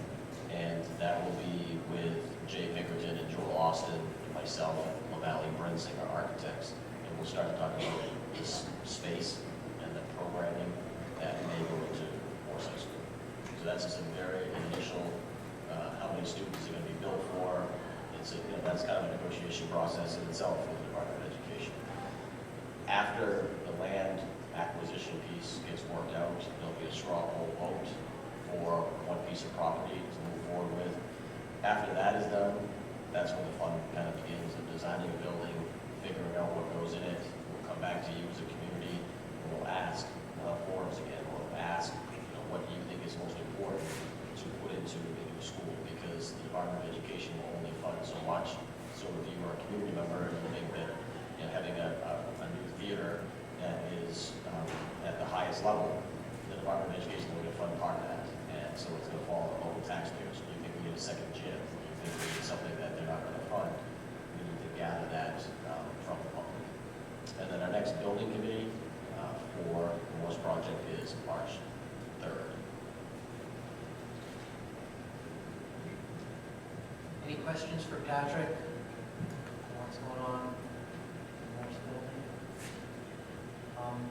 and that will be with Jay Pinkerton and Joel Austin, myself, LaValle Brinsinger, architects, and we'll start talking about this space and the programming that may go into Morse High School. So that's just a very initial, how many students are going to be built for. It's that's kind of a negotiation process in itself for the Department of Education. After the land acquisition piece gets worked out, there'll be a straw poll vote for one piece of property to move forward with. After that is done, that's when the fun kind of begins of designing a building, figuring out what goes in it. We'll come back to you as a community, and we'll ask forums again. We'll ask, what do you think is most important to put into a new school? Because the Department of Education will only fund so much. So if you are a community member and you think that having a new theater that is at the highest level, the Department of Education is going to fund part of that. And so it's going to fall on local taxpayers. So you think we need a second gym? You think we need something that they're not going to fund? We need to gather that from the public. And then our next building committee for the Morse project is March 3rd. Any questions for Patrick? What's going on in the Morse building?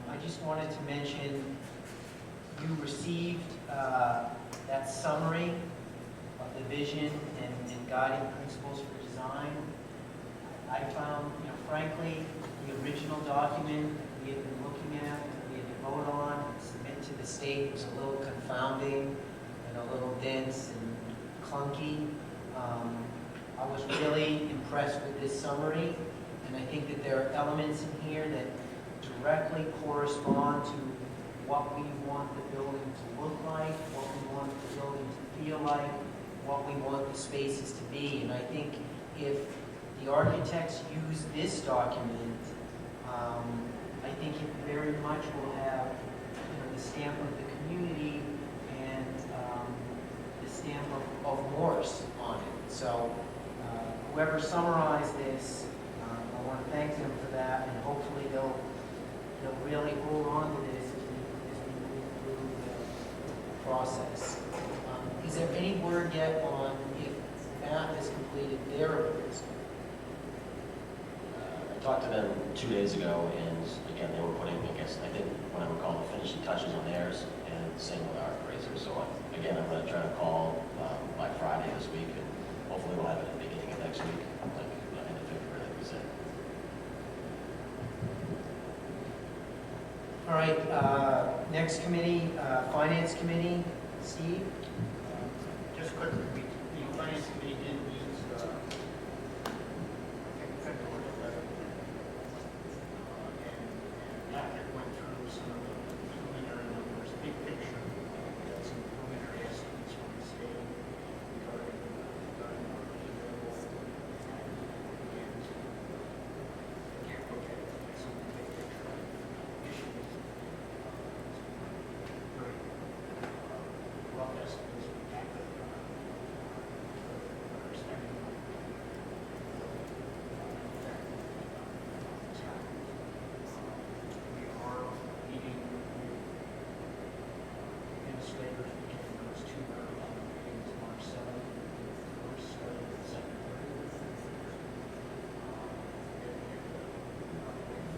I just wanted to mention, you received that summary of the vision and guiding principles for design. I found, frankly, the original document we had been looking at, we had to vote on, submit to the state, was a little confounding and a little dense and clunky. I was really impressed with this summary, and I think that there are elements in here that directly correspond to what we want the building to look like, what we want the building to feel like, what we want the spaces to be. And I think if the architects use this document, I think it very much will have the stamp of the community and the stamp of Morse on it. So whoever summarized this, I want to thank them for that, and hopefully they'll really hold on to this as we move through the process. Is there any word yet on if Bath has completed their appraisal? I talked to them 2 days ago, and again, they were putting, I think, what I would call the finishing touches on theirs, and same with our appraiser. So again, I'm going to try to call by Friday this week, and hopefully we'll have it at the beginning of next week, like end of February, like we said. All right, next committee, Finance Committee, Steve? Just quickly, the finance committee did meet, I think February 11th. And Patrick went through some of the preliminary numbers, big picture, some preliminary estimates from the state regarding our available and again, look at some of the big picture issues. Very rough estimates we have our spending. We are meeting administrators between those two meetings, March 7th, first, starting with the second grade.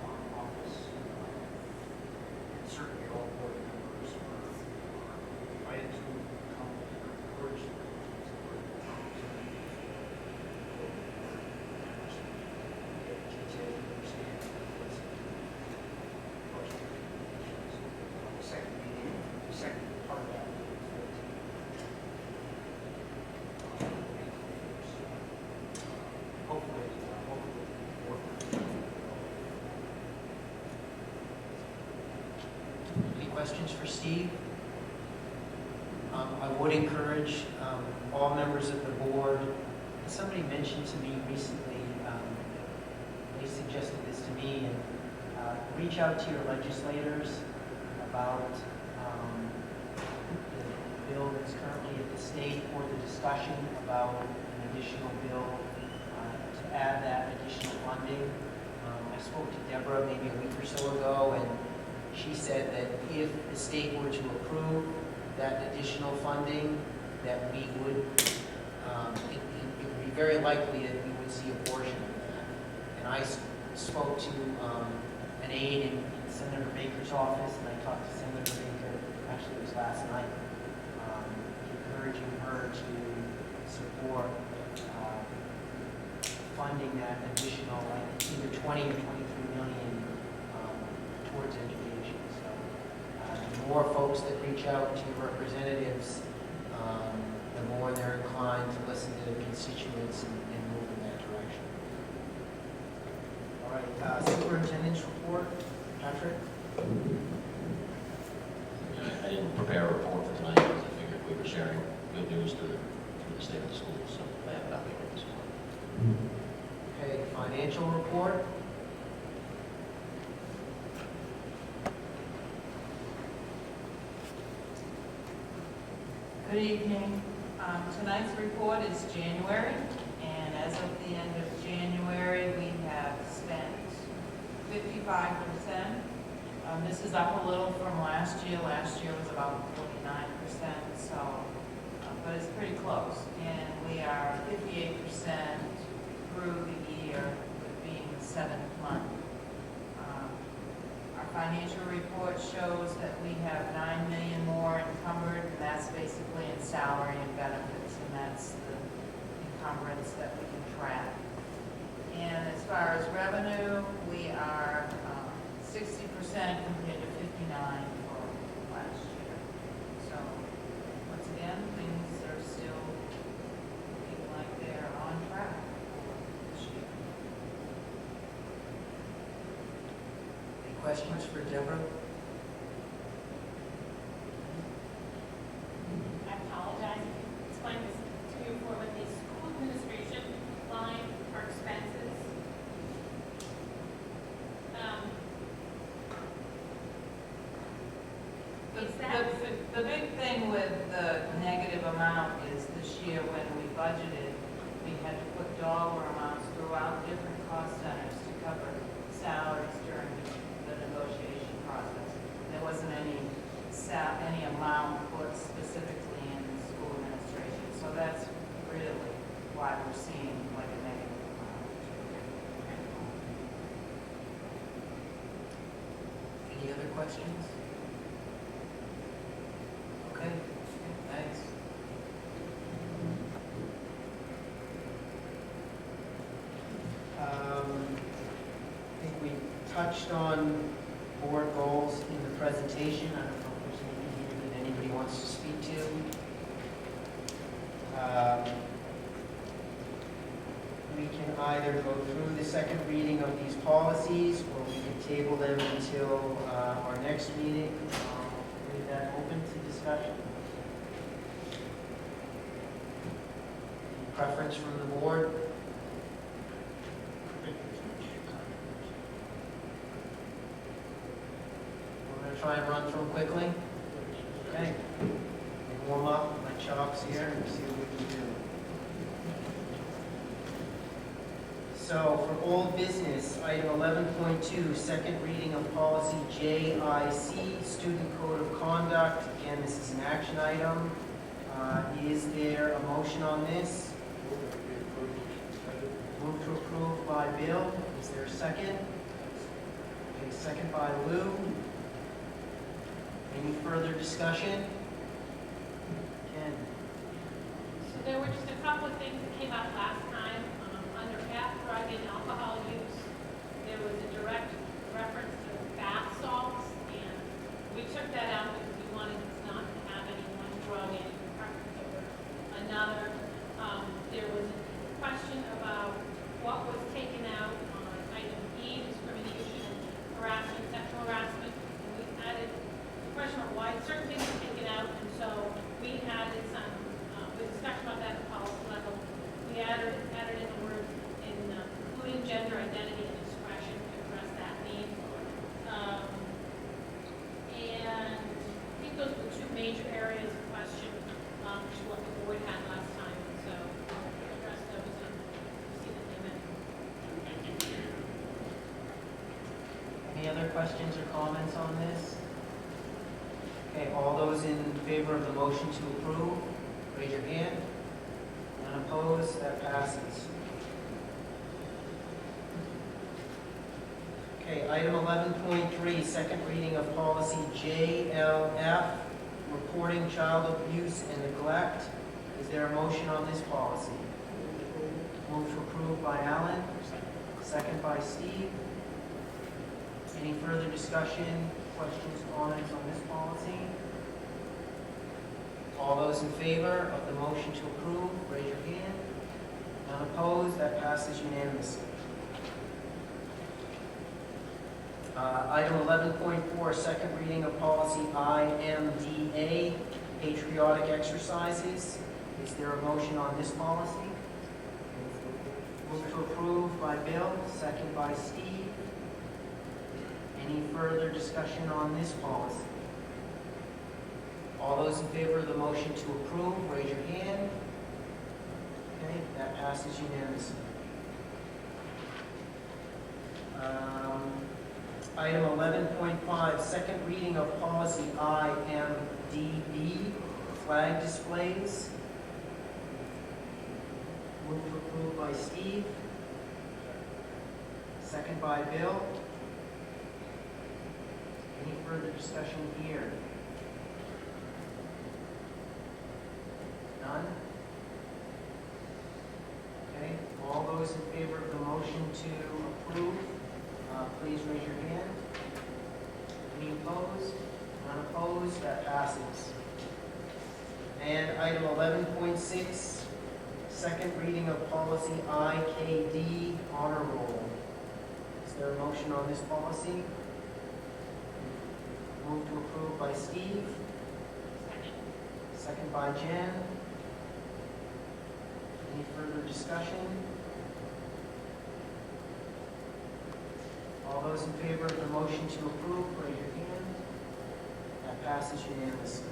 Farm office, and certainly all board members are invited to come and encouraged to second part of that. Hopefully, Any questions for Steve? I would encourage all members of the board, somebody mentioned to me recently, they suggested this to me, and reach out to your legislators about the bill that's currently at the state for the discussion about an additional bill to add that additional funding. I spoke to Deborah maybe a week or so ago, and she said that if the state were to approve that additional funding, that we would, it would be very likely that we would see a portion of that. And I spoke to an aide in Senator Baker's office, and I talked to Senator Baker, actually it was last night, encouraging her to support funding that additional, either 20 or 23 million towards education. So the more folks that reach out to your representatives, the more they're inclined to listen to their constituents and move in that direction. All right, superintendent's report, Patrick? I didn't prepare a report for tonight because I figured we were sharing good news through the state of the schools, so I have nothing at this point. Okay, financial report. Good evening. Tonight's report is January, and as of the end of January, we have spent 55%. This is up a little from last year. Last year was about 49%, so, but it's pretty close. And we are 58% through the year, with being the 7th month. Our financial report shows that we have $9 million more encumbered, and that's basically in salary and benefits, and that's the encumbrance that we can track. And as far as revenue, we are 60% compared to 59% for last year. So, once again, things are still looking like they're on track for this year. Any questions for Deborah? I apologize if you explained this to you before, but the school administration line for expenses. The big thing with the negative amount is this year when we budgeted, we had to put dollar amounts throughout different cost centers to cover salaries during the negotiation process. There wasn't any amount put specifically in the school administration, so that's really why we're seeing like a negative amount. Any other questions? Okay, thanks. I think we touched on board goals in the presentation. I don't know if there's anything here that anybody wants to speak to. We can either go through the second reading of these policies, or we can table them until our next meeting. Leave that open to discussion. Preference from the board? We're going to try and run through quickly. Okay. Warm up my chops here and see what we can do. So for old business, item 11.2, second reading of policy JIC, student code of conduct. Again, this is an action item. Is there a motion on this? Move to approve by Bill. Is there a second? Okay, second by Lou. Any further discussion? Ken? So there were just a couple of things that came up last time. Under bath, drug, and alcohol use, there was a direct reference to bath salts, and we took that out because we wanted not to have any one drug any preference over another. There was a question about what was taken out on item E, discrimination, harassment, sexual harassment. And we added the question of why certain things were taken out, and so we added some, the discussion about that at the policy level. We added in the words in other questions or comments on this? Okay, all those in favor of the motion to approve, raise your hand. None opposed, that passes. Okay, item 11.3, second reading of policy JLF, reporting child abuse and neglect. Is there a motion on this policy? Move to approve by Alan, second by Steve. Any further discussion, questions, comments on this policy? All those in favor of the motion to approve, raise your hand. None opposed, that passes unanimously. Item 11.4, second reading of policy IMDA, patriotic exercises. Is there a motion on this policy? Move to approve by Bill, second by Steve. Any further discussion on this policy? All those in favor of the motion to approve, raise your hand. Okay, that passes unanimously. Item 11.5, second reading of policy IMDB, flag displays. Move to approve by Steve. Second by Bill. Any further discussion here? None? Okay, all those in favor of the motion to approve, please raise your hand. Any opposed? None opposed, that passes. And item 11.6, second reading of policy IKD, honor roll. Is there a motion on this policy? Move to approve by Steve. Second by Jen. Any further discussion? All those in favor of the motion to approve, raise your hand. That passes unanimously.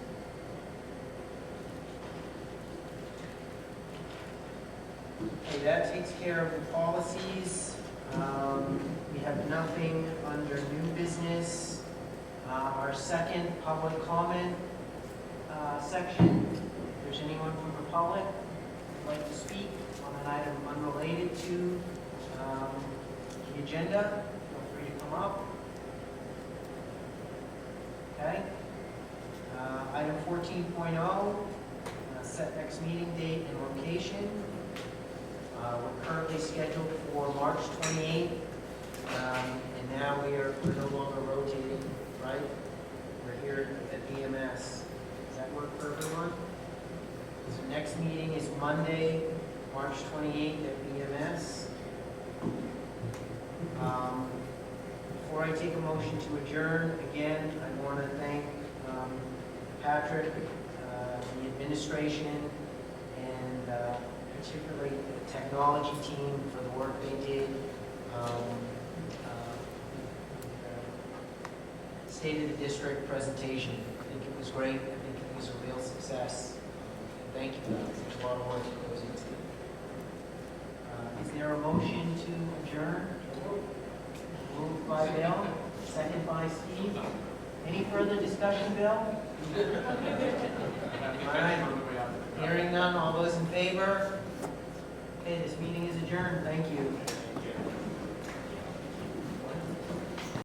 Okay, that takes care of the policies. We have nothing under new business. Our second public comment section. If there's anyone from the public who'd like to speak on an item unrelated to the agenda, feel free to come up. Okay. Item 14.0, set next meeting date and location. We're currently scheduled for March 28th, and now we're no longer rotating, right? We're here at BMS. Does that work for everyone? So next meeting is Monday, March 28th at BMS. Before I take a motion to adjourn, again, I want to thank Patrick, the administration, and particularly the technology team for the work they did. State of the District presentation. I think it was great. I think it was a real success. And thank you. There's a lot of work that goes into it. Is there a motion to adjourn? Moved by Bill, second by Steve. Any further discussion, Bill? All right. Hearing none, all those in favor? Okay, this meeting is adjourned. Thank you.